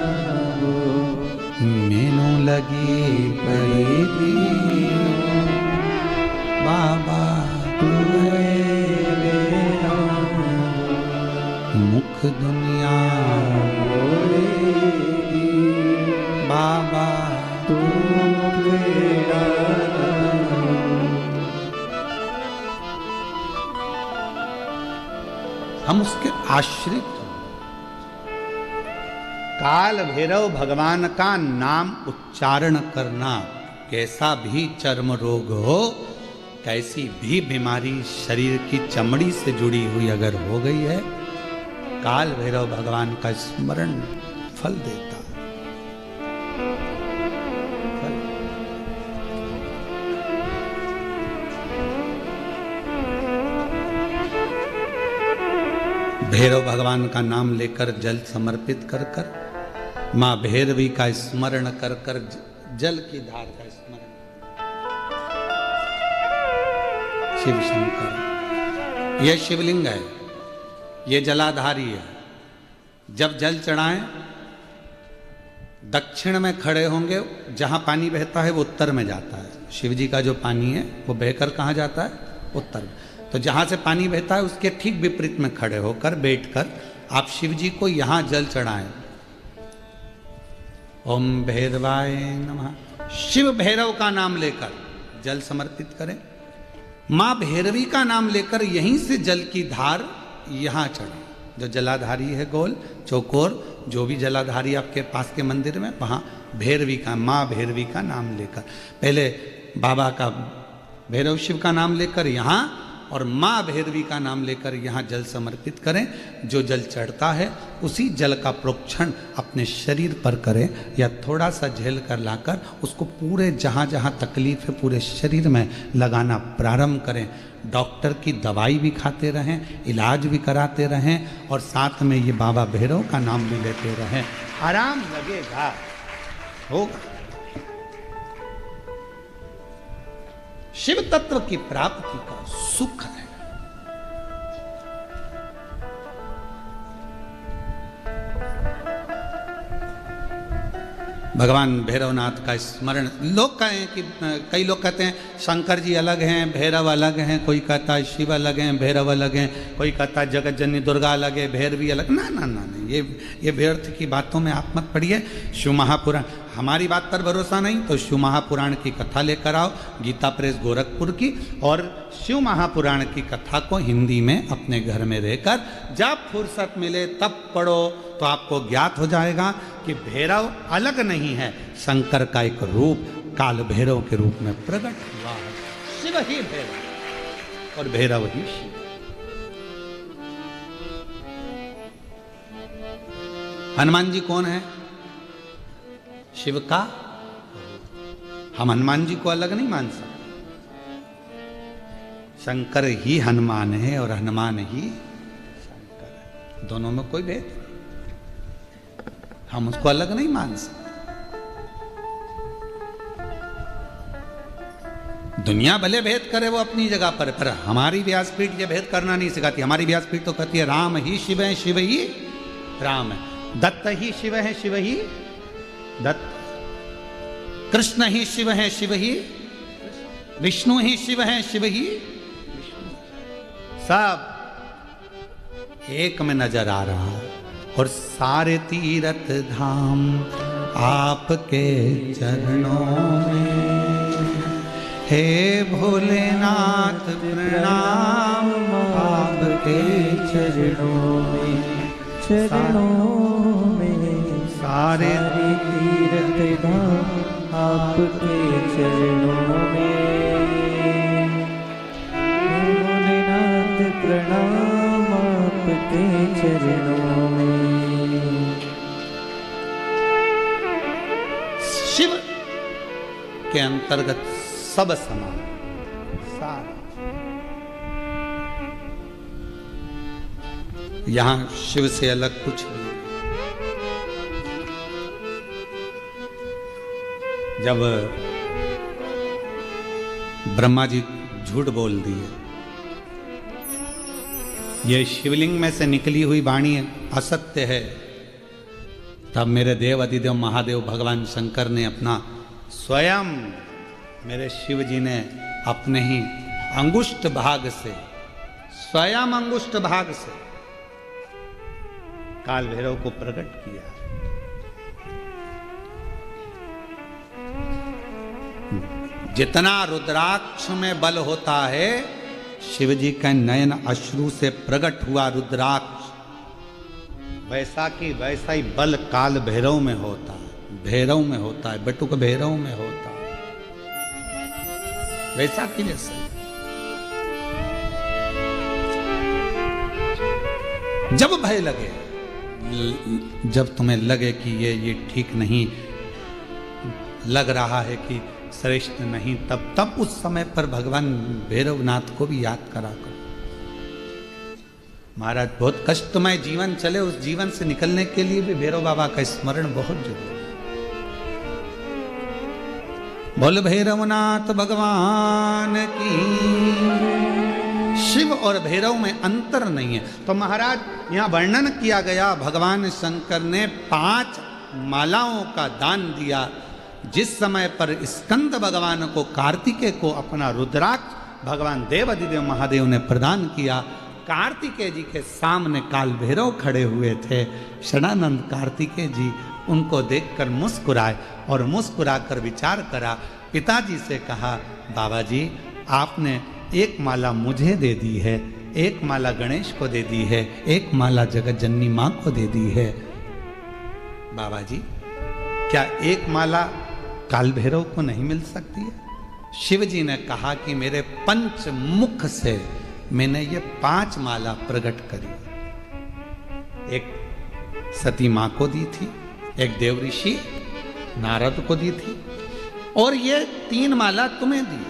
मैनू लगी परी बाबा तू मेरा। मुख दुनिया बोलेगी बाबा तू मेरा। हम उसके आश्रित हैं। काल भैरव भगवान का नाम उच्चारण करना, कैसा भी चर्म रोग हो, कैसी भी बीमारी शरीर की चमड़ी से जुड़ी हुई अगर हो गई है, काल भैरव भगवान का स्मरण फल देता है। भैरव भगवान का नाम लेकर जल समर्पित कर कर, मां भैरवी का स्मरण कर कर, जल की धार का स्मरण, शिव शंकर, यह शिवलिंग है, ये जलाधारी है। जब जल चढ़ाएं, दक्षिण में खड़े होंगे, जहां पानी बहता है वो उत्तर में जाता है। शिव जी का जो पानी है वो बहकर कहां जाता है? उत्तर में। तो जहां से पानी बहता है उसके ठीक विपरीत में खड़े होकर, बैठकर आप शिव जी को यहां जल चढ़ाएं। ओम भैरवाय नमः, शिव भैरव का नाम लेकर जल समर्पित करें। मां भैरवी का नाम लेकर यहीं से जल की धार यहां चढ़े। जो जलाधारी है गोल चौकोर, जो भी जलाधारी आपके पास के मंदिर में, वहां भैरवी का, मां भैरवी का नाम लेकर, पहले बाबा का भैरव शिव का नाम लेकर यहां, और मां भैरवी का नाम लेकर यहां जल समर्पित करें। जो जल चढ़ता है उसी जल का प्रोक्षण अपने शरीर पर करें, या थोड़ा सा झेल कर लाकर उसको पूरे जहां जहां तकलीफ है पूरे शरीर में लगाना प्रारंभ करें। डॉक्टर की दवाई भी खाते रहें, इलाज भी कराते रहें, और साथ में ये बाबा भैरव का नाम भी लेते रहें। आराम लगेगा, होगा। शिव तत्व की प्राप्ति का सुख है। भगवान भैरवनाथ का स्मरण, लोग कहें कि कई लोग कहते हैं शंकर जी अलग हैं, भैरव अलग हैं, कोई कहता है शिव अलग हैं, भैरव अलग हैं, कोई कहता है जगत जननी दुर्गा अलग है, भैरवी अलग। ना ना ना ना, ये व्यर्थ की बातों में आप मत पड़िए। शिव महापुराण, हमारी बात पर भरोसा नहीं तो शिव महापुराण की कथा लेकर आओ, गीता प्रेस गोरखपुर की, और शिव महापुराण की कथा को हिंदी में अपने घर में रहकर जब फुर्सत मिले तब पढ़ो, तो आपको ज्ञात हो जाएगा कि भैरव अलग नहीं है, शंकर का एक रूप काल भैरव के रूप में प्रकट हुआ है। शिव ही भैरव और भैरव ही शिव। हनुमान जी कौन है? शिव का। हम हनुमान जी को अलग नहीं मान सकते। शंकर ही हनुमान है और हनुमान ही शंकर है, दोनों में कोई भेद, हम उसको अलग नहीं मान सकते। दुनिया भले भेद करे वो अपनी जगह पर हमारी व्यासपीठ ये भेद करना नहीं सिखाती। हमारी व्यासपीठ तो कहती है राम ही शिव है, शिव ही राम है, दत्त ही शिव है, शिव ही दत्त, कृष्ण ही शिव है, शिव ही विष्णु ही शिव है, शिव ही विष्णु, सब एक में नजर आ रहा है। और सारे तीर्थ धाम आपके चरणों में, हे भोलेनाथ प्रणाम आपके चरणों में, चरणों में सारे तीर्थ धाम आपके चरणों में, भोलेनाथ प्रणाम आपके चरणों में। शिव के अंतर्गत सब समान, सारा। यहां शिव से अलग कुछ नहीं। जब ब्रह्मा जी झूठ बोल दिए, ये शिवलिंग में से निकली हुई वाणी असत्य है, तब मेरे देव अधिदेव महादेव भगवान शंकर ने अपना स्वयं, मेरे शिव जी ने अपने ही अंगुष्ठ भाग से, स्वयं अंगुष्ठ भाग से काल भैरव को प्रकट किया। जितना रुद्राक्ष में बल होता है, शिवजी का नयन अश्रु से प्रकट हुआ रुद्राक्ष, वैसा की वैसा ही बल काल भैरव में होता है, भैरव में होता है, बटुक भैरव में होता है, वैसा की जैसे। जब भय लगे, जब तुम्हें लगे कि ये ठीक नहीं लग रहा है कि श्रेष्ठ नहीं, तब उस समय पर भगवान भैरवनाथ को भी याद करा करो। महाराज बहुत कष्टमय जीवन चले, उस जीवन से निकलने के लिए भी भैरव बाबा का स्मरण बहुत जरूरी है। बोल भैरवनाथ भगवान की। शिव और भैरव में अंतर नहीं है। तो महाराज यहाँ वर्णन किया गया, भगवान शंकर ने 5 मालाओं का दान दिया। जिस समय पर स्कंद भगवान को, कार्तिकेय को अपना रुद्राक्ष भगवान देवाधिदेव महादेव ने प्रदान किया। कार्तिकेय जी के सामने काल भैरव खड़े हुए थे। षडानंद कार्तिकेय जी उनको देखकर मुस्कुराए और मुस्कुराकर विचार करा। पिताजी से कहा, बाबा जी आपने एक माला मुझे दे दी है, एक माला गणेश को दे दी है, एक माला जगत जननी माँ को दे दी है। बाबा जी क्या एक माला काल भैरव को नहीं मिल सकती है? शिव जी ने कहा कि मेरे पंच मुख से मैंने ये 5 माला प्रकट करी। एक सती माँ को दी थी, एक देव ऋषि नारद को दी थी, और ये 3 माला तुम्हें दी।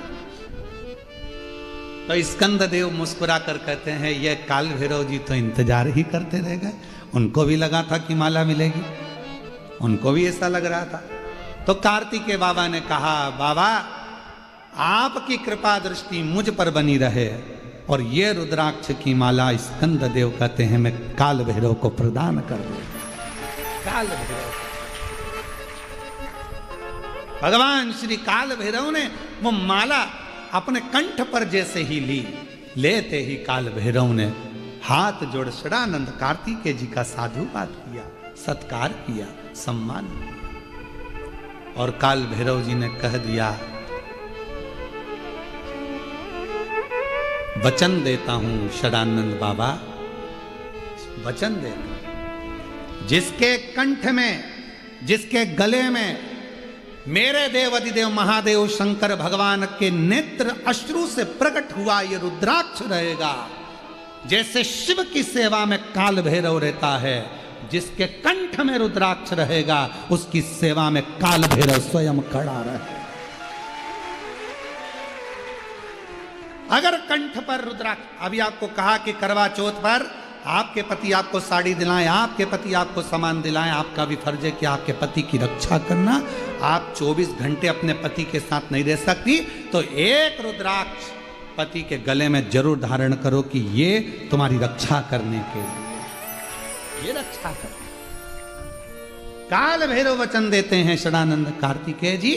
तो स्कंद देव मुस्कुरा कर कहते हैं, ये काल भैरव जी तो इंतजार ही करते रह गए। उनको भी लगा था कि माला मिलेगी, उनको भी ऐसा लग रहा था। तो कार्तिकेय बाबा ने कहा, बाबा आपकी कृपा दृष्टि मुझ पर बनी रहे, और ये रुद्राक्ष की माला स्कंद देव कहते हैं मैं काल भैरव को प्रदान कर दूं। काल भैरव, भगवान श्री काल भैरव ने वो माला अपने कंठ पर जैसे ही ली, लेते ही काल भैरव ने हाथ जोड़ षडानंद कार्तिकेय जी का साधुवाद किया, सत्कार किया, सम्मान किया। और काल भैरव जी ने कह दिया, वचन देता हूं षडानंद बाबा, वचन देता हूं, जिसके कंठ में, जिसके गले में मेरे देवाधिदेव महादेव शंकर भगवान के नेत्र अश्रु से प्रकट हुआ ये रुद्राक्ष रहेगा, जैसे शिव की सेवा में काल भैरव रहता है, जिसके कंठ में रुद्राक्ष रहेगा उसकी सेवा में काल भैरव स्वयं खड़ा रहे। अगर कंठ पर रुद्राक्ष, अभी आपको कहा कि करवा चौथ पर आपके पति आपको साड़ी दिलाएं, आपके पति आपको सामान दिलाएं, आपका भी फर्ज है कि आपके पति की रक्षा करना। आप 24 घंटे अपने पति के साथ नहीं रह सकती, तो एक रुद्राक्ष पति के गले में जरूर धारण करो कि ये तुम्हारी रक्षा करने के लिए, ये रक्षा कर। काल भैरव वचन देते हैं षडानंद कार्तिकेय जी,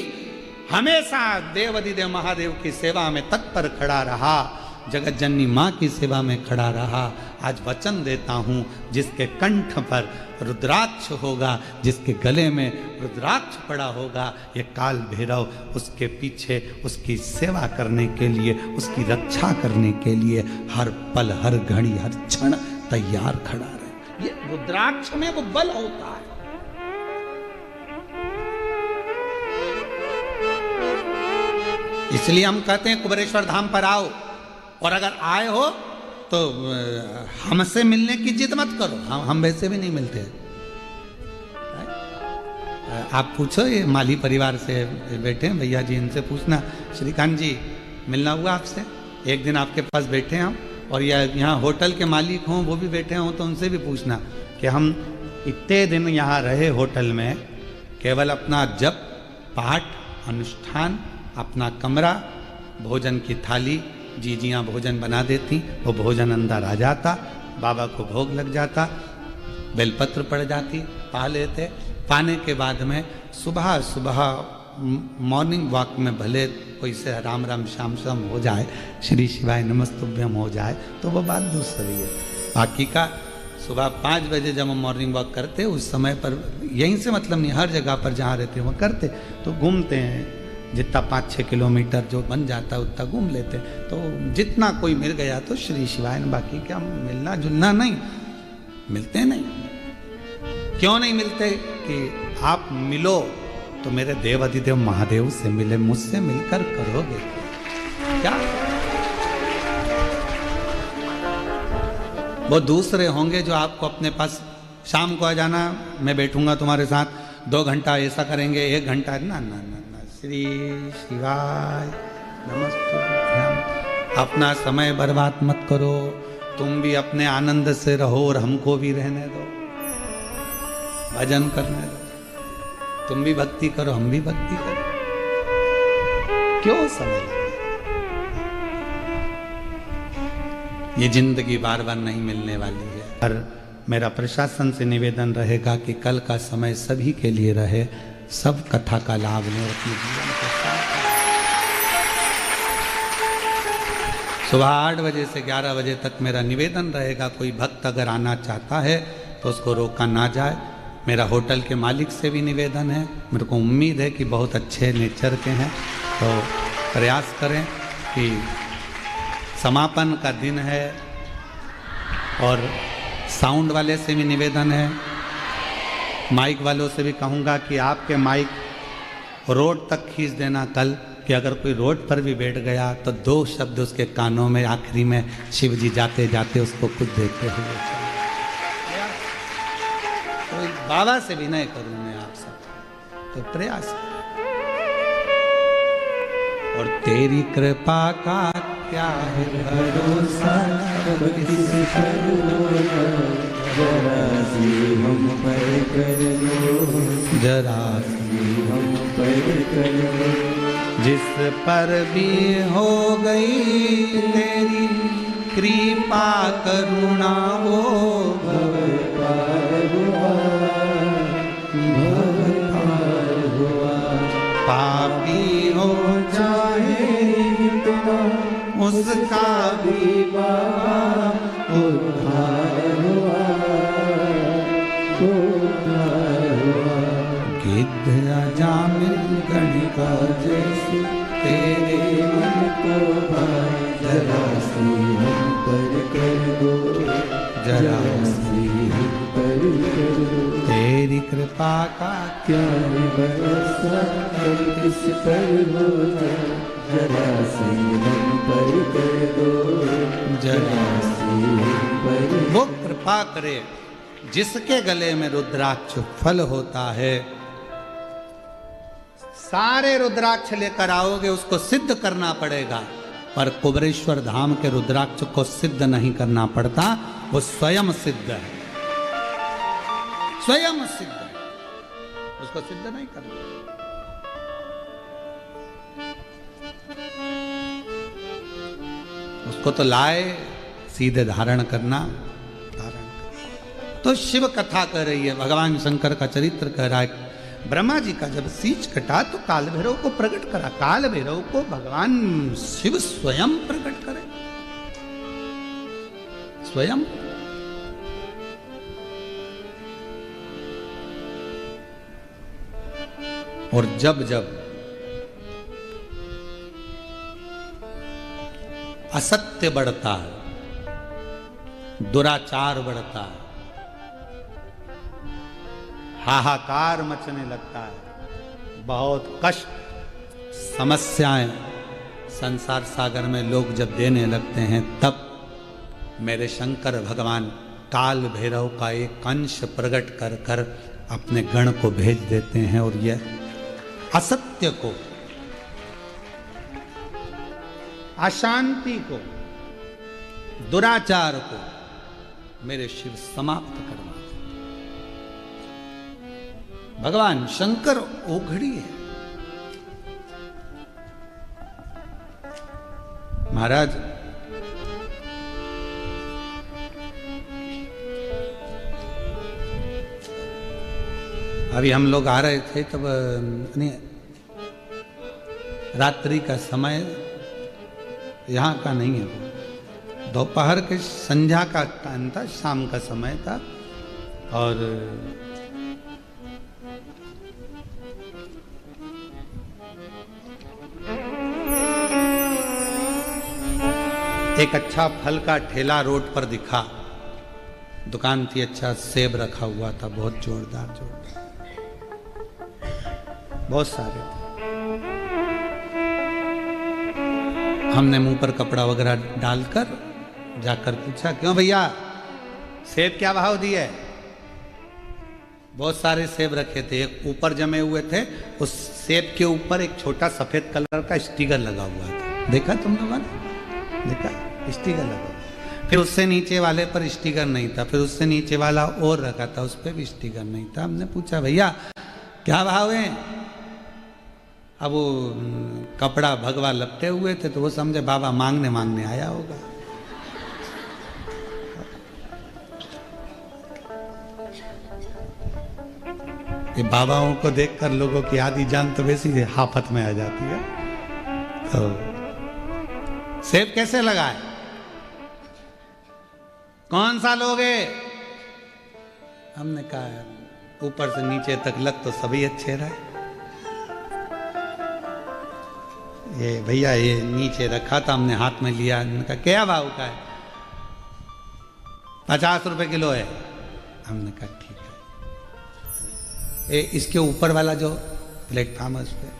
हमेशा देवाधिदेव महादेव की सेवा में तत्पर खड़ा रहा, जगत जननी माँ की सेवा में खड़ा रहा। आज वचन देता हूँ, जिसके कंठ पर रुद्राक्ष होगा, जिसके गले में रुद्राक्ष पड़ा होगा, ये काल भैरव उसके पीछे उसकी सेवा करने के लिए, उसकी रक्षा करने के लिए हर पल, हर घड़ी, हर क्षण तैयार खड़ा रहे। ये रुद्राक्ष में वो बल होता है। इसलिए हम कहते हैं कुबेरेश्वर धाम पर आओ, और अगर आए हो तो हमसे मिलने की जिद मत करो, हम वैसे भी नहीं मिलते। आप पूछो, ये माली परिवार से बैठे हैं भैया जी, इनसे पूछना, श्रीकांत जी मिलना हुआ आपसे? एक दिन आपके पास बैठे हम, और यहाँ होटल के मालिक हों वो भी बैठे हों, तो उनसे भी पूछना कि हम इतने दिन यहाँ रहे होटल में, केवल अपना जप पाठ अनुष्ठान, अपना कमरा, भोजन की थाली, जीजियाँ भोजन बना देती, वो भोजन अंदर आ जाता, बाबा को भोग लग जाता, बेलपत्र पड़ जाती, पा लेते। पाने के बाद में सुबह सुबह मॉर्निंग वॉक में भले कोई से राम राम श्याम श्याम हो जाए, श्री शिवाय नमस्तुभ्यम हो जाए, तो वो बात दूसरी है। बाकी का सुबह 5 बजे जब हम मॉर्निंग वॉक करते उस समय पर, यहीं से मतलब नहीं, हर जगह पर जहाँ रहते हैं वहाँ करते, तो घूमते हैं, जितना 5-6 किलोमीटर जो बन जाता है उतना घूम लेते हैं। तो जितना कोई मिल गया तो श्री शिवाय ने, बाकी क्या मिलना जुलना नहीं, मिलते नहीं। क्यों नहीं मिलते? कि आप मिलो तो मेरे देव अधिदेव महादेव से मिले, मुझसे मिलकर करोगे क्या? वो दूसरे होंगे जो आपको अपने पास, शाम को आ जाना, मैं बैठूंगा तुम्हारे साथ 2 घंटा, ऐसा करेंगे 1 घंटा, ना ना ना ना, श्री शिवाय नमस्ते। अपना समय बर्बाद मत करो, तुम भी अपने आनंद से रहो और हमको भी रहने दो, भजन करने दो, तुम भी भक्ति करो हम भी भक्ति करो, क्यों समय लगे? ये जिंदगी बार बार नहीं मिलने वाली है। पर मेरा प्रशासन से निवेदन रहेगा कि कल का समय सभी के लिए रहे, सब कथा का लाभ लें अपने जीवन के साथ। सुबह 8 बजे से 11 बजे तक मेरा निवेदन रहेगा, कोई भक्त अगर आना चाहता है तो उसको रोका ना जाए। मेरा होटल के मालिक से भी निवेदन है, मेरे को उम्मीद है कि बहुत अच्छे नेचर के हैं, तो प्रयास करें कि समापन का दिन है। और साउंड वाले से भी निवेदन है, माइक वालों से भी कहूँगा कि आपके माइक रोड तक खींच देना कल, कि अगर कोई रोड पर भी बैठ गया तो 2 शब्द उसके कानों में आखिरी में शिव जी जाते जाते उसको खुद देते हुए। तो बाबा से भी नहीं करूँ मैं आप सब, तो प्रयास। और तेरी कृपा का क्या है भरोसा, किस जरा सी हम पर कर लो, जरा सी हम पर कर लो, जिस पर भी हो गई तेरी कृपा करुणा वो भव पार हुआ, भव पार हुआ। पापी हो चाहे कितना उसका भी बाबा उद्धार हुआ, उद्धार हुआ। गिद्ध अजामिल गणिका जैसे तेरे मन को भाई, जरा सी हम पर कर दो, जरा सी हम पर कर दो। तेरी कृपा का क्या है भरोसा, किस पर हो जाए, जरा सी हम पर कर दो, जरा सी हम पर। वो कृपा करे जिसके गले में रुद्राक्ष फल होता है, सारे रुद्राक्ष लेकर आओगे, उसको सिद्ध करना पड़ेगा। पर कुबरेश्वर धाम के रुद्राक्ष को सिद्ध नहीं करना पड़ता, वो स्वयं सिद्ध है, स्वयं सिद्ध है, उसको सिद्ध नहीं करना। उसको तो लाए सीधे धारण करना, धारण करना। तो शिव कथा कह रही है, भगवान शंकर का चरित्र कह रहा है। ब्रह्मा जी का जब सींच कटा तो काल भैरव को प्रकट करा, काल भैरव को भगवान शिव स्वयं प्रकट करे, स्वयं। और जब जब असत्य बढ़ता है, दुराचार बढ़ता है, हाहाकार मचने लगता है, बहुत कष्ट समस्याएं संसार सागर में लोग जब देने लगते हैं, तब मेरे शंकर भगवान काल भैरव का एक अंश प्रकट कर कर अपने गण को भेज देते हैं। और यह असत्य को, अशांति को, दुराचार को मेरे शिव समाप्त करवा। भगवान शंकर ओघड़ी है। महाराज अभी हम लोग आ रहे थे तब रात्रि का समय यहाँ का नहीं है, दोपहर के संध्या का टाइम था, शाम का समय था। और एक अच्छा फल का ठेला रोड पर दिखा। दुकान थी, अच्छा सेब रखा हुआ था, बहुत जोरदार बहुत सारे थे। हमने मुंह पर कपड़ा वगैरह डालकर जाकर पूछा, क्यों भैया सेब क्या भाव दिए? बहुत सारे सेब रखे थे, एक ऊपर जमे हुए थे, उस सेब के ऊपर एक छोटा सफेद कलर का स्टिकर लगा हुआ था। देखा तुम लोगों ने? देखा स्टिकर लगा। फिर उससे नीचे वाले पर स्टिकर नहीं था, फिर उससे नीचे वाला और रखा था, उस पर भी स्टिकर नहीं था। हमने पूछा भैया क्या भाव है? अब वो कपड़ा भगवा लपटे हुए थे, तो वो समझे बाबा मांगने आया होगा। ये बाबाओं को देखकर लोगों की आधी जान तो वैसी हाफत में आ जाती है। तो सेब कैसे लगाए? कौन सा लोगे? हमने कहा ऊपर से नीचे तक लग तो सभी अच्छे रहे। ये भैया ये नीचे रखा था, हमने हाथ में लिया। हमने कहा क्या भाव का है? 50 रुपए किलो है। हमने कहा ठीक है। इसके ऊपर वाला जो प्लेटफॉर्म है उस पर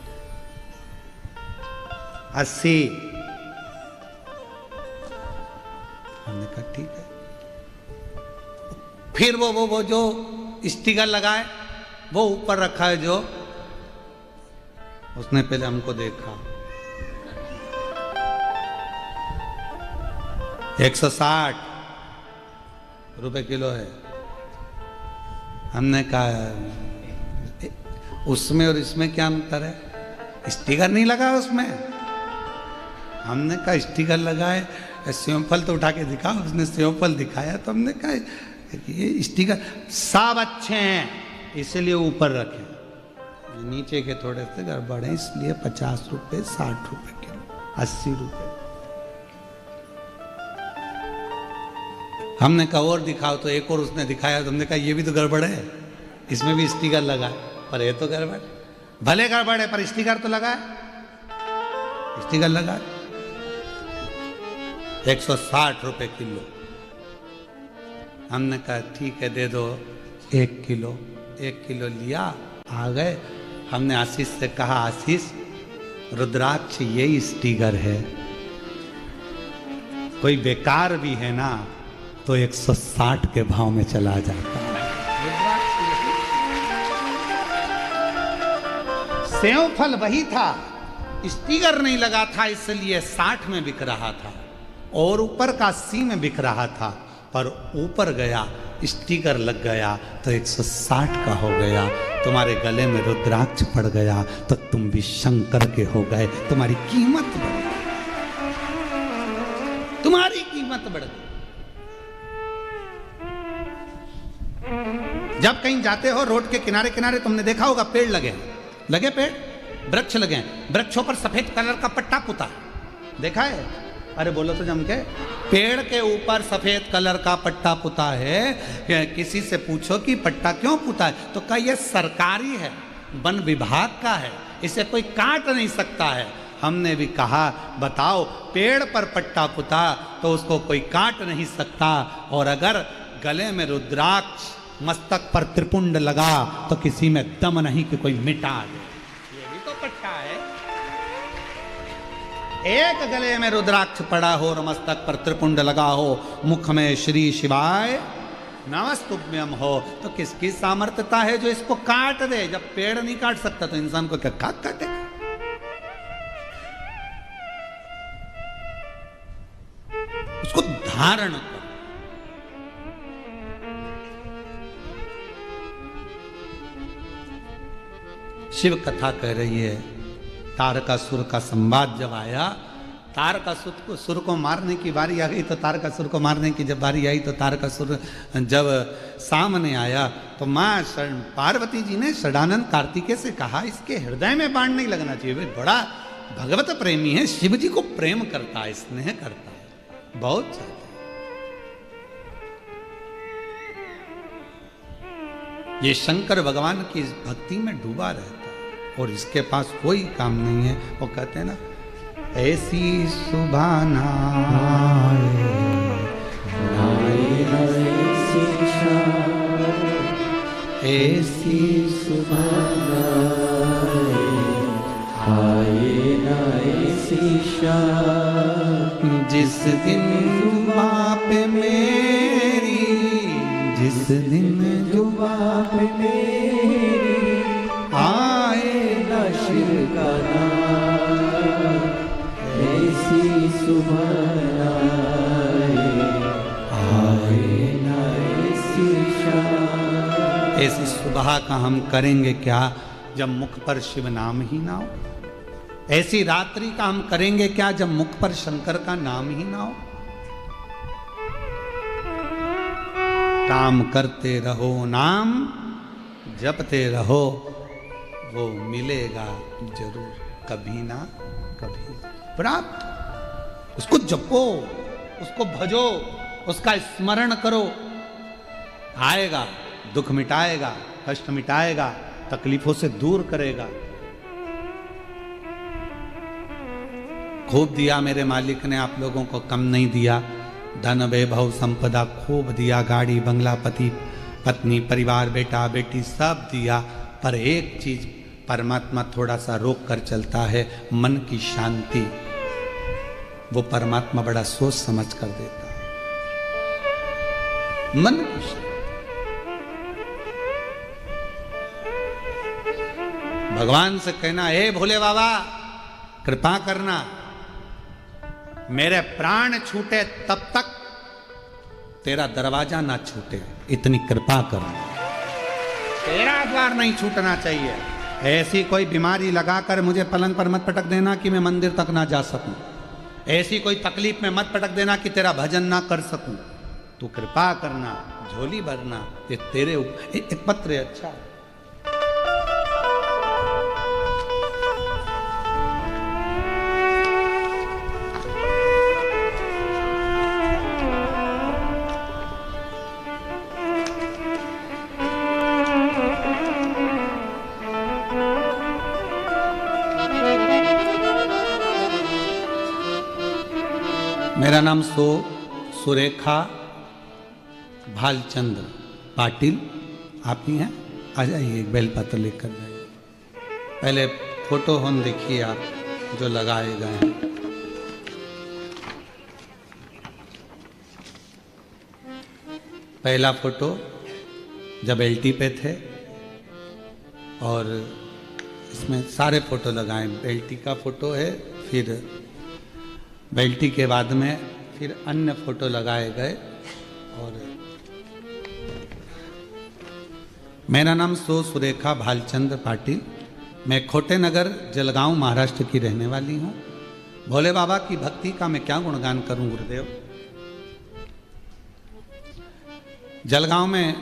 80। हमने कहा ठीक है। फिर वो जो स्टिकर लगाए वो ऊपर रखा है, जो उसने पहले हमको देखा। 160 रुपए किलो है। हमने कहा उसमें और इसमें क्या अंतर है? स्टिकर नहीं लगा उसमें। हमने कहा स्टिकर लगाए, सेवफल तो उठा के दिखा। उसने सेवफल दिखाया तो हमने कहा ये स्टिकर सब अच्छे हैं इसलिए ऊपर रखे, नीचे के थोड़े से गड़बड़ है इसलिए 50 रुपए 60 रुपए किलो 80 रुपए। हमने कहा और दिखाओ, तो एक और उसने दिखाया तो हमने कहा ये भी तो गड़बड़ है, इसमें भी स्टिकर लगा है पर ये तो गड़बड़। भले गड़बड़ है पर स्टिकर तो लगा है, स्टिकर लगा है। 160 रुपए किलो। हमने कहा ठीक है दे दो 1 किलो। 1 किलो लिया, आ गए। हमने आशीष से कहा आशीष रुद्राक्ष ये स्टिकर है, कोई बेकार भी है ना तो 160 के भाव में चला जाता है। सेव फल वही था, स्टिकर नहीं लगा था इसलिए 60 में बिक रहा था और ऊपर का 80 में बिक रहा था, पर ऊपर गया स्टिकर लग गया तो 160 का हो गया। तुम्हारे गले में रुद्राक्ष पड़ गया तो तुम भी शंकर के हो गए, तुम्हारी कीमत बढ़ गई, तुम्हारी कीमत बढ़ गई। जब कहीं जाते हो रोड के किनारे किनारे तुमने देखा होगा पेड़ लगे पेड़, वृक्ष लगे, वृक्षों पर सफेद कलर का पट्टा पुता, देखा है? अरे बोलो तो जम के। पेड़ के ऊपर सफेद कलर का पट्टा पुता है। किसी से पूछो कि पट्टा क्यों पुता है तो कहा यह सरकारी है, वन विभाग का है, इसे कोई काट नहीं सकता है। हमने भी कहा बताओ पेड़ पर पट्टा पुता तो उसको कोई काट नहीं सकता, और अगर गले में रुद्राक्ष मस्तक पर त्रिपुंड लगा तो किसी में दम नहीं कि कोई मिटा दे। ये भी तो पट्टा है। एक गले में रुद्राक्ष पड़ा हो और मस्तक पर त्रिपुंड लगा हो, मुख में श्री शिवाय नमस्तुभ्यम हो, तो किसकी सामर्थ्यता है जो इसको काट दे? जब पेड़ नहीं काट सकता तो इंसान को क्या काटे? उसको धारण कर। शिव कथा कह रही है तारकासुर का संवाद जब आया, तारकासुर को मारने की बारी आ गई, तो तारकासुर को मारने की जब बारी आई तो तारकासुर जब सामने आया तो माँ पार्वती जी ने षडानंद कार्तिकेय से कहा इसके हृदय में बाण नहीं लगना चाहिए, वे बड़ा भगवत प्रेमी है, शिव जी को प्रेम करता है, स्नेह करता है, बहुत चाहता है। ये शंकर भगवान की इस भक्ति में डूबा रहता है और इसके पास कोई काम नहीं है। वो कहते हैं ना, ऐसी सुबह ना ऐसी सुबह आए ना ऐसी शाम, जिस दिन जुबां पे मेरी, जिस दिन जुबां पे मेरी आए ना शिव का नाम, ऐसी सुबह आए ना ऐसी शाम। ऐसी सुबह का हम करेंगे क्या जब मुख पर शिव नाम ही ना हो? ऐसी रात्रि का हम करेंगे क्या जब मुख पर शंकर का नाम ही ना हो? काम करते रहो, नाम जपते रहो, वो मिलेगा जरूर, कभी ना कभी प्राप्त। उसको जपो, उसको भजो, उसका स्मरण करो, आएगा, दुख मिटाएगा, कष्ट मिटाएगा, तकलीफों से दूर करेगा। खूब दिया मेरे मालिक ने आप लोगों को, कम नहीं दिया। धन वैभव संपदा खूब दिया, गाड़ी बंगला, पति पत्नी परिवार बेटा बेटी सब दिया, पर एक चीज परमात्मा थोड़ा सा रोक कर चलता है, मन की शांति। वो परमात्मा बड़ा सोच समझ कर देता है, मन की शांति। भगवान से कहना, हे भोले बाबा कृपा करना, मेरे प्राण छूटे तब तक तेरा दरवाजा ना छूटे, इतनी कृपा कर। तेरा द्वार नहीं छूटना चाहिए। ऐसी कोई बीमारी लगाकर मुझे पलंग पर मत पटक देना कि मैं मंदिर तक ना जा सकूं। ऐसी कोई तकलीफ में मत पटक देना कि तेरा भजन ना कर सकूं। तू कृपा करना, झोली भरना, ये तेरे ऊपर। एक पत्र है, अच्छा मेरा नाम सुरेखा भालचंद्र पाटिल, आप ही हैं? आ जाइए, एक बेलपत्र लेकर जाइए। पहले फोटो हम देखिए आप जो लगाए गए हैं। पहला फोटो जब एलटी पे थे, और इसमें सारे फोटो लगाए। एलटी का फोटो है, फिर बेल्टी के बाद में फिर अन्य फोटो लगाए गए। और मेरा नाम सुरेखा भालचंद्र पाटिल, मैं खोटे नगर जलगांव महाराष्ट्र की रहने वाली हूँ। भोले बाबा की भक्ति का मैं क्या गुणगान करूं गुरुदेव। जलगांव में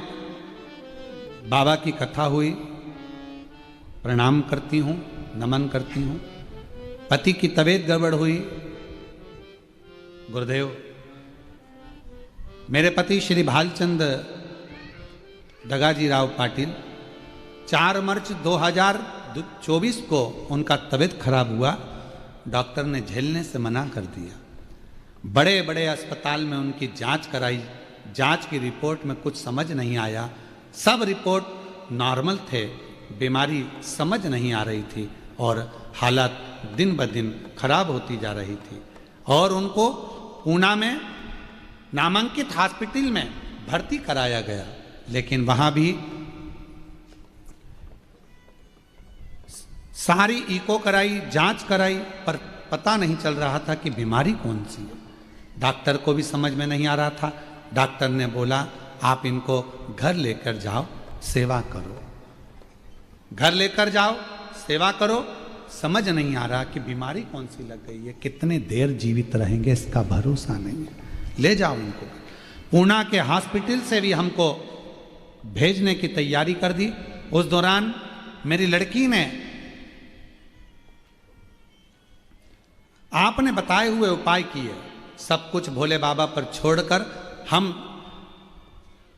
बाबा की कथा हुई, प्रणाम करती हूँ, नमन करती हूँ। पति की तबीयत गड़बड़ हुई, गुरुदेव मेरे पति श्री भालचंद दगाजी राव पाटिल 4 मार्च 2024 को उनका तबीयत खराब हुआ। डॉक्टर ने झेलने से मना कर दिया। बड़े बड़े अस्पताल में उनकी जांच कराई, जांच की रिपोर्ट में कुछ समझ नहीं आया। सब रिपोर्ट नॉर्मल थे, बीमारी समझ नहीं आ रही थी और हालत दिन ब दिन खराब होती जा रही थी। और उनको पूना में नामांकित हॉस्पिटल में भर्ती कराया गया, लेकिन वहां भी सारी इको कराई, जांच कराई, पर पता नहीं चल रहा था कि बीमारी कौन सी है। डॉक्टर को भी समझ में नहीं आ रहा था। डॉक्टर ने बोला, आप इनको घर लेकर जाओ, सेवा करो, घर लेकर जाओ, सेवा करो। समझ नहीं आ रहा कि बीमारी कौन सी लग गई है, कितने देर जीवित रहेंगे इसका भरोसा नहीं है, ले जाओ इनको। पूना के हॉस्पिटल से भी हमको भेजने की तैयारी कर दी। उस दौरान मेरी लड़की ने आपने बताए हुए उपाय किए, सब कुछ भोले बाबा पर छोड़कर हम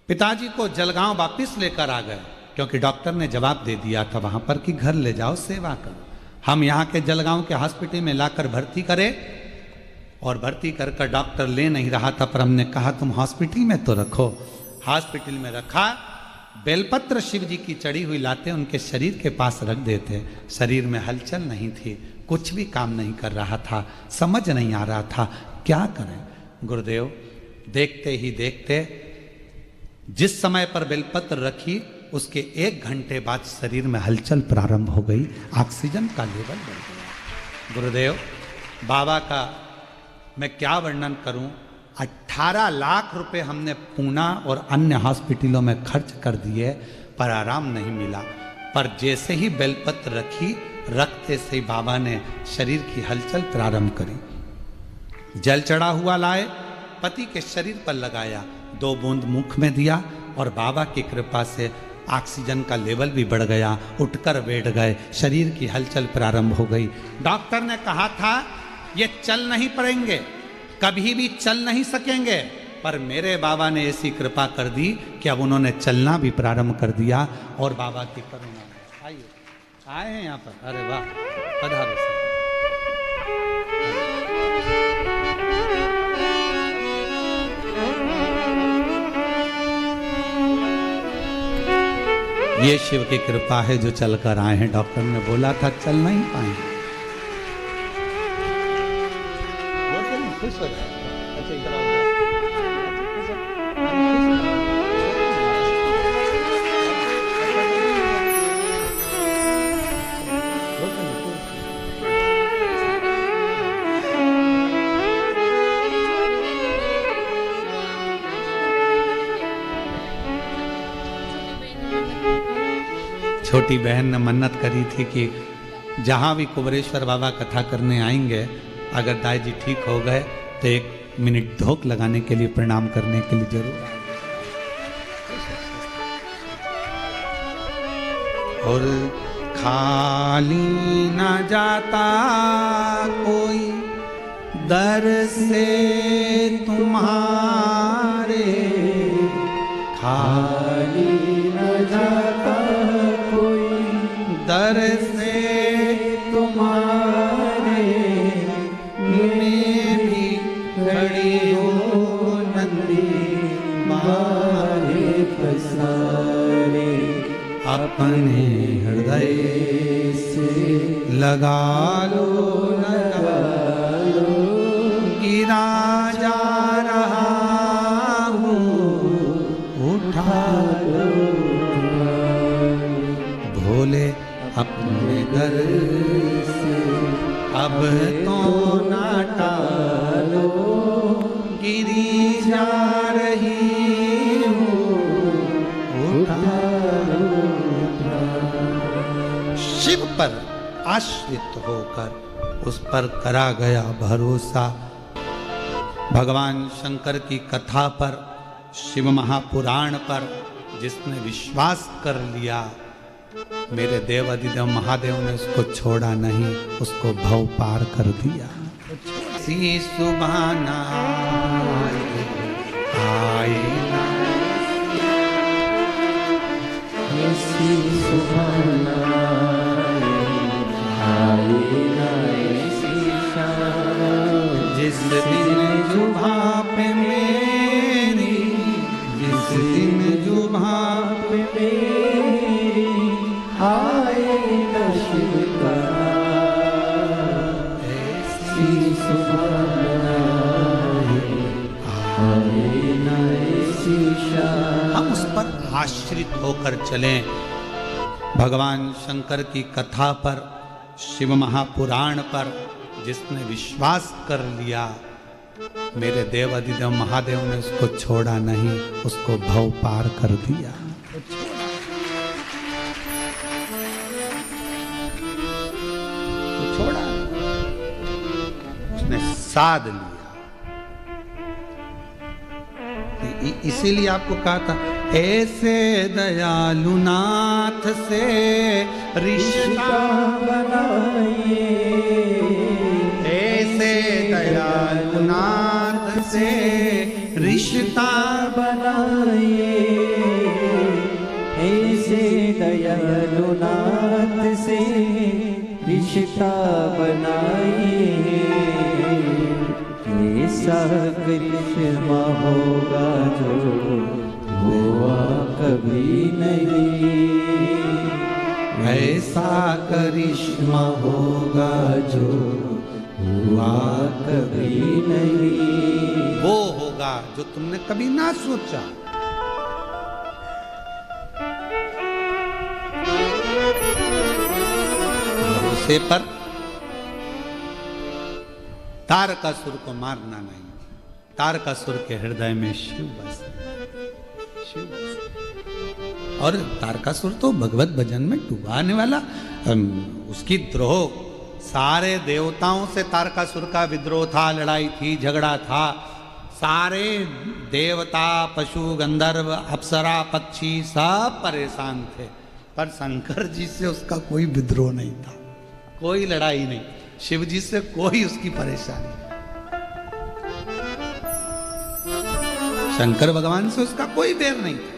पिताजी को जलगांव वापिस लेकर आ गए। क्योंकि डॉक्टर ने जवाब दे दिया था वहाँ पर कि घर ले जाओ, सेवा करो। हम यहाँ के जलगांव के हॉस्पिटल में लाकर भर्ती करें और भर्ती कर कर डॉक्टर ले नहीं रहा था, पर हमने कहा तुम हॉस्पिटल में तो रखो। हॉस्पिटल में रखा, बेलपत्र शिव जी की चढ़ी हुई लाते उनके शरीर के पास रख देते। शरीर में हलचल नहीं थी, कुछ भी काम नहीं कर रहा था, समझ नहीं आ रहा था क्या करें। गुरुदेव देखते ही देखते जिस समय पर बेलपत्र रखी उसके 1 घंटे बाद शरीर में हलचल प्रारंभ हो गई, ऑक्सीजन का लेवल बढ़ गया। गुरुदेव बाबा का मैं क्या वर्णन करूं, 18 लाख रुपए हमने पूना और अन्य हॉस्पिटलों में खर्च कर दिए पर आराम नहीं मिला। पर जैसे ही बेलपत्र रखी, रखते से ही बाबा ने शरीर की हलचल प्रारंभ करी। जल चढ़ा हुआ लाए, पति के शरीर पर लगाया, 2 बूंद मुख में दिया और बाबा की कृपा से ऑक्सीजन का लेवल भी बढ़ गया। उठकर बैठ गए, शरीर की हलचल प्रारंभ हो गई। डॉक्टर ने कहा था ये चल नहीं पाएंगे, कभी भी चल नहीं सकेंगे, पर मेरे बाबा ने ऐसी कृपा कर दी कि अब उन्होंने चलना भी प्रारंभ कर दिया। और बाबा की करुणा। आइए, आए हैं यहाँ पर, अरे वाह, पधारो सर। ये शिव की कृपा है जो चलकर आए हैं। डॉक्टर ने बोला था चल नहीं पाएंगे। खुश हो जाए। अच्छा इधर आओ। छोटी बहन ने मन्नत करी थी कि जहाँ भी कुबरेश्वर बाबा कथा करने आएंगे, अगर दाई जी ठीक हो गए तो 1 मिनट धोख लगाने के लिए, प्रणाम करने के लिए जरूर आए। और खाली ना जाता कोई दर से तुम्हारे, खाली न जाता कोई दर से तुम्हारे, मैं भी खड़ी हो नंदी मारे पसारे, अपने हृदय से लगा लो, लगा लो, गिरा जा रहा हूँ, उठा लो भोले अपने घर से, अब तो ना टालो, गिरी जा रही हूँ, उठा लो। शिव पर आश्रित होकर उस पर करा गया भरोसा। भगवान शंकर की कथा पर, शिव महापुराण पर जिसने विश्वास कर लिया, मेरे देव अधिदेव महादेव ने उसको छोड़ा नहीं, उसको भव पार कर दिया। सी सुभाना आए ना, ऐसी सुभाना आए ना, ऐसी शान जिस दिन जुभा पे मेरी, जिस दिन जुभा पे मेरी आए न शिव का, ऐसी सुभाना आए न, ऐसी शान। हम उस पर आश्रित होकर चलें। भगवान शंकर की कथा पर, शिव महापुराण पर जिसने विश्वास कर लिया, मेरे देव अधिदेव महादेव ने उसको छोड़ा नहीं, उसको भव पार कर दिया। तो छोड़ा, उसने साध लिया। इसीलिए आपको कहा था, ऐसे दयालु नाथ से रिश्ता बनाइए, ऐसे दयालु नाथ से रिश्ता बनाइए, ऐसे दयालु नाथ से रिश्ता बनाइए, ऐसा करिश्मा होगा जो हुआ कभी नहीं, ऐसा करिश्मा होगा जो हुआ कभी नहीं। वो होगा जो तुमने कभी ना सोचा। उसे पर तारकासुर को मारना नहीं, तारकासुर के हृदय में शिव बस, शिव बस। और तारकासुर तो भगवत भजन में डुबाने वाला, उसकी द्रोह, सारे देवताओं से तारकासुर का विद्रोह था, लड़ाई थी, झगड़ा था, सारे देवता, पशु, गंधर्व, अप्सरा, पक्षी सब परेशान थे, पर शंकर जी से उसका कोई विद्रोह नहीं था, कोई लड़ाई नहीं, शिव जी से कोई उसकी परेशानी, शंकर भगवान से उसका कोई बैर नहीं था।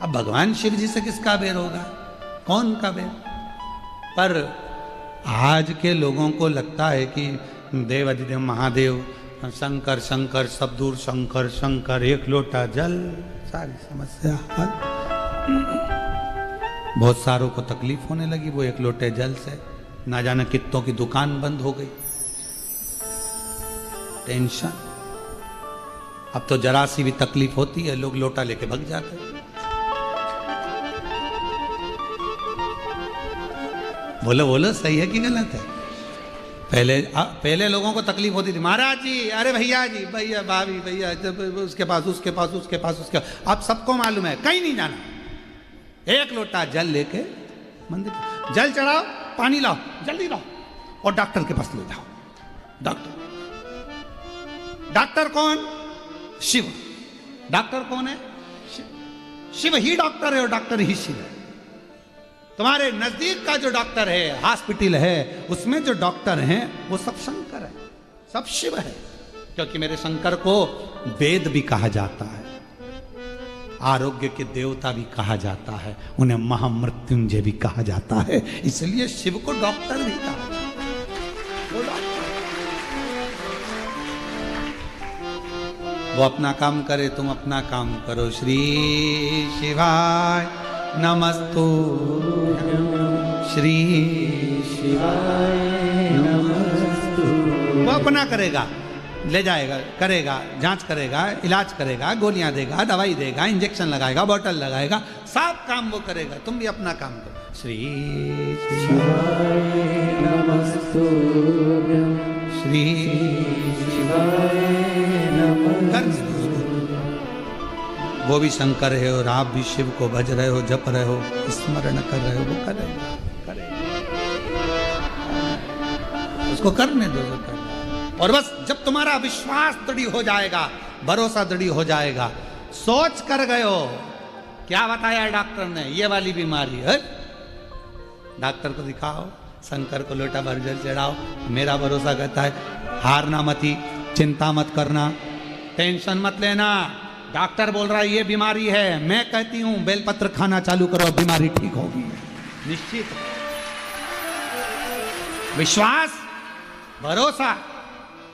अब भगवान शिव जी से किसका बैर होगा, कौन का बैर? पर आज के लोगों को लगता है कि देव अधिदेव महादेव, शंकर शंकर, सब दूर शंकर शंकर, एक लोटा जल, सारी समस्या हल। बहुत सारों को तकलीफ होने लगी वो एक लोटे जल से, ना जाने कितनों की दुकान बंद हो गई, टेंशन। अब तो जरा सी भी तकलीफ होती है लोग लोटा लेके भग जाते हैं। बोलो बोलो, सही है कि गलत है? पहले लोगों को तकलीफ होती थी, महाराज जी, अरे भैया जी, भैया भाभी, भैया उसके पास उसके पास उसके पास उसके, अब सबको मालूम है कहीं नहीं जाना, एक लोटा जल लेके मंदिर, जल चढ़ाओ, पानी लाओ, जल्दी लाओ, और डॉक्टर के पास ले जाओ। डॉक्टर, डॉक्टर कौन? शिव। डॉक्टर कौन है? शिव। शिव ही डॉक्टर है और डॉक्टर ही शिव है। तुम्हारे नजदीक का जो डॉक्टर है, हॉस्पिटल है, उसमें जो डॉक्टर हैं वो सब शंकर है, सब शिव है, क्योंकि मेरे शंकर को वेद भी कहा जाता है, आरोग्य के देवता भी कहा जाता है, उन्हें महामृत्युंजय भी कहा जाता है, इसलिए शिव को डॉक्टर भी कहा जाता है। वो डॉक्टर, वो अपना काम करे, तुम अपना काम करो। श्री शिवाय नमस्तु, श्री शिवाय नमस्तु। वो अपना करेगा, ले जाएगा, करेगा, जांच करेगा, इलाज करेगा, गोलियां देगा, दवाई देगा, इंजेक्शन लगाएगा, बोतल लगाएगा, सब काम वो करेगा, तुम भी अपना काम करो। श्री शिवाय नमस्तु, श्री शिवाय नमस्तु। वो भी शंकर है और आप भी शिव को भज रहे हो, जप रहे हो, स्मरण कर रहे हो, वो करेगा, उसको करने दो जो कर। और बस जब तुम्हारा विश्वास दृढ़ हो जाएगा, भरोसा दृढ़ हो जाएगा, सोच कर गए हो, क्या बताया डॉक्टर ने, ये वाली बीमारी है, डॉक्टर को दिखाओ, शंकर को लोटा भर जल चढ़ाओ, मेरा भरोसा कहता है हारना मती, चिंता मत करना, टेंशन मत लेना, डॉक्टर बोल रहा है ये बीमारी है, मैं कहती हूं बेलपत्र खाना चालू करो, बीमारी ठीक होगी निश्चित। विश्वास, भरोसा।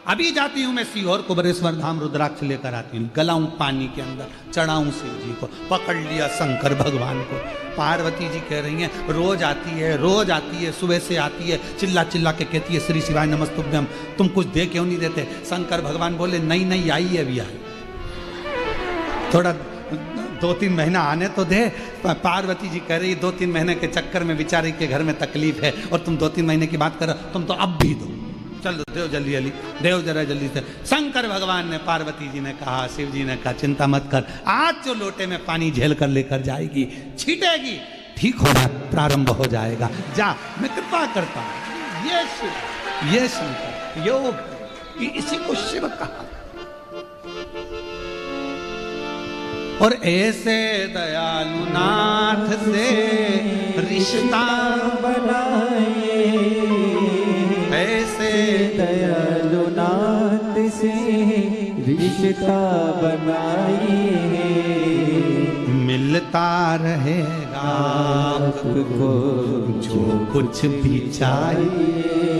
अभी जाती हूं मैं सीहोर कुबेरेश्वर धाम, रुद्राक्ष लेकर आती हूं, गलाऊं पानी के अंदर, चढ़ाऊं शिव जी को, पकड़ लिया शंकर भगवान को। पार्वती जी कह रही हैं रोज आती है, रोज आती है, सुबह से आती है, चिल्ला चिल्ला के कहती है श्री शिवाय नमस्तुभ्यम, तुम कुछ दे क्यों नहीं देते? शंकर भगवान बोले नहीं नहीं, आई है अभी आई, थोड़ा 2-3 महीना आने तो दे। पार्वती जी कह रही 2-3 महीने के चक्कर में बेचारी के घर में तकलीफ है और तुम 2-3 महीने की बात करो, तुम तो अब भी दो, चलो देव जल्दी जल्दी, देव जरा जल्दी से। शंकर भगवान ने, पार्वती जी ने कहा, शिव जी ने कहा चिंता मत कर, आज जो लोटे में पानी झेल कर लेकर जाएगी, छीटेगी, ठीक होना प्रारंभ हो जाएगा, जा मैं कृपा करता हूं। ये शिव, ये शंकर, योग, इसी को शिव कहा। और ऐसे दयालु नाथ से रिश्ता बनाए, ऐसे दयालु नाथ से रिश्ता बनाइए, मिलता रहेगा आपको जो कुछ भी चाहिए।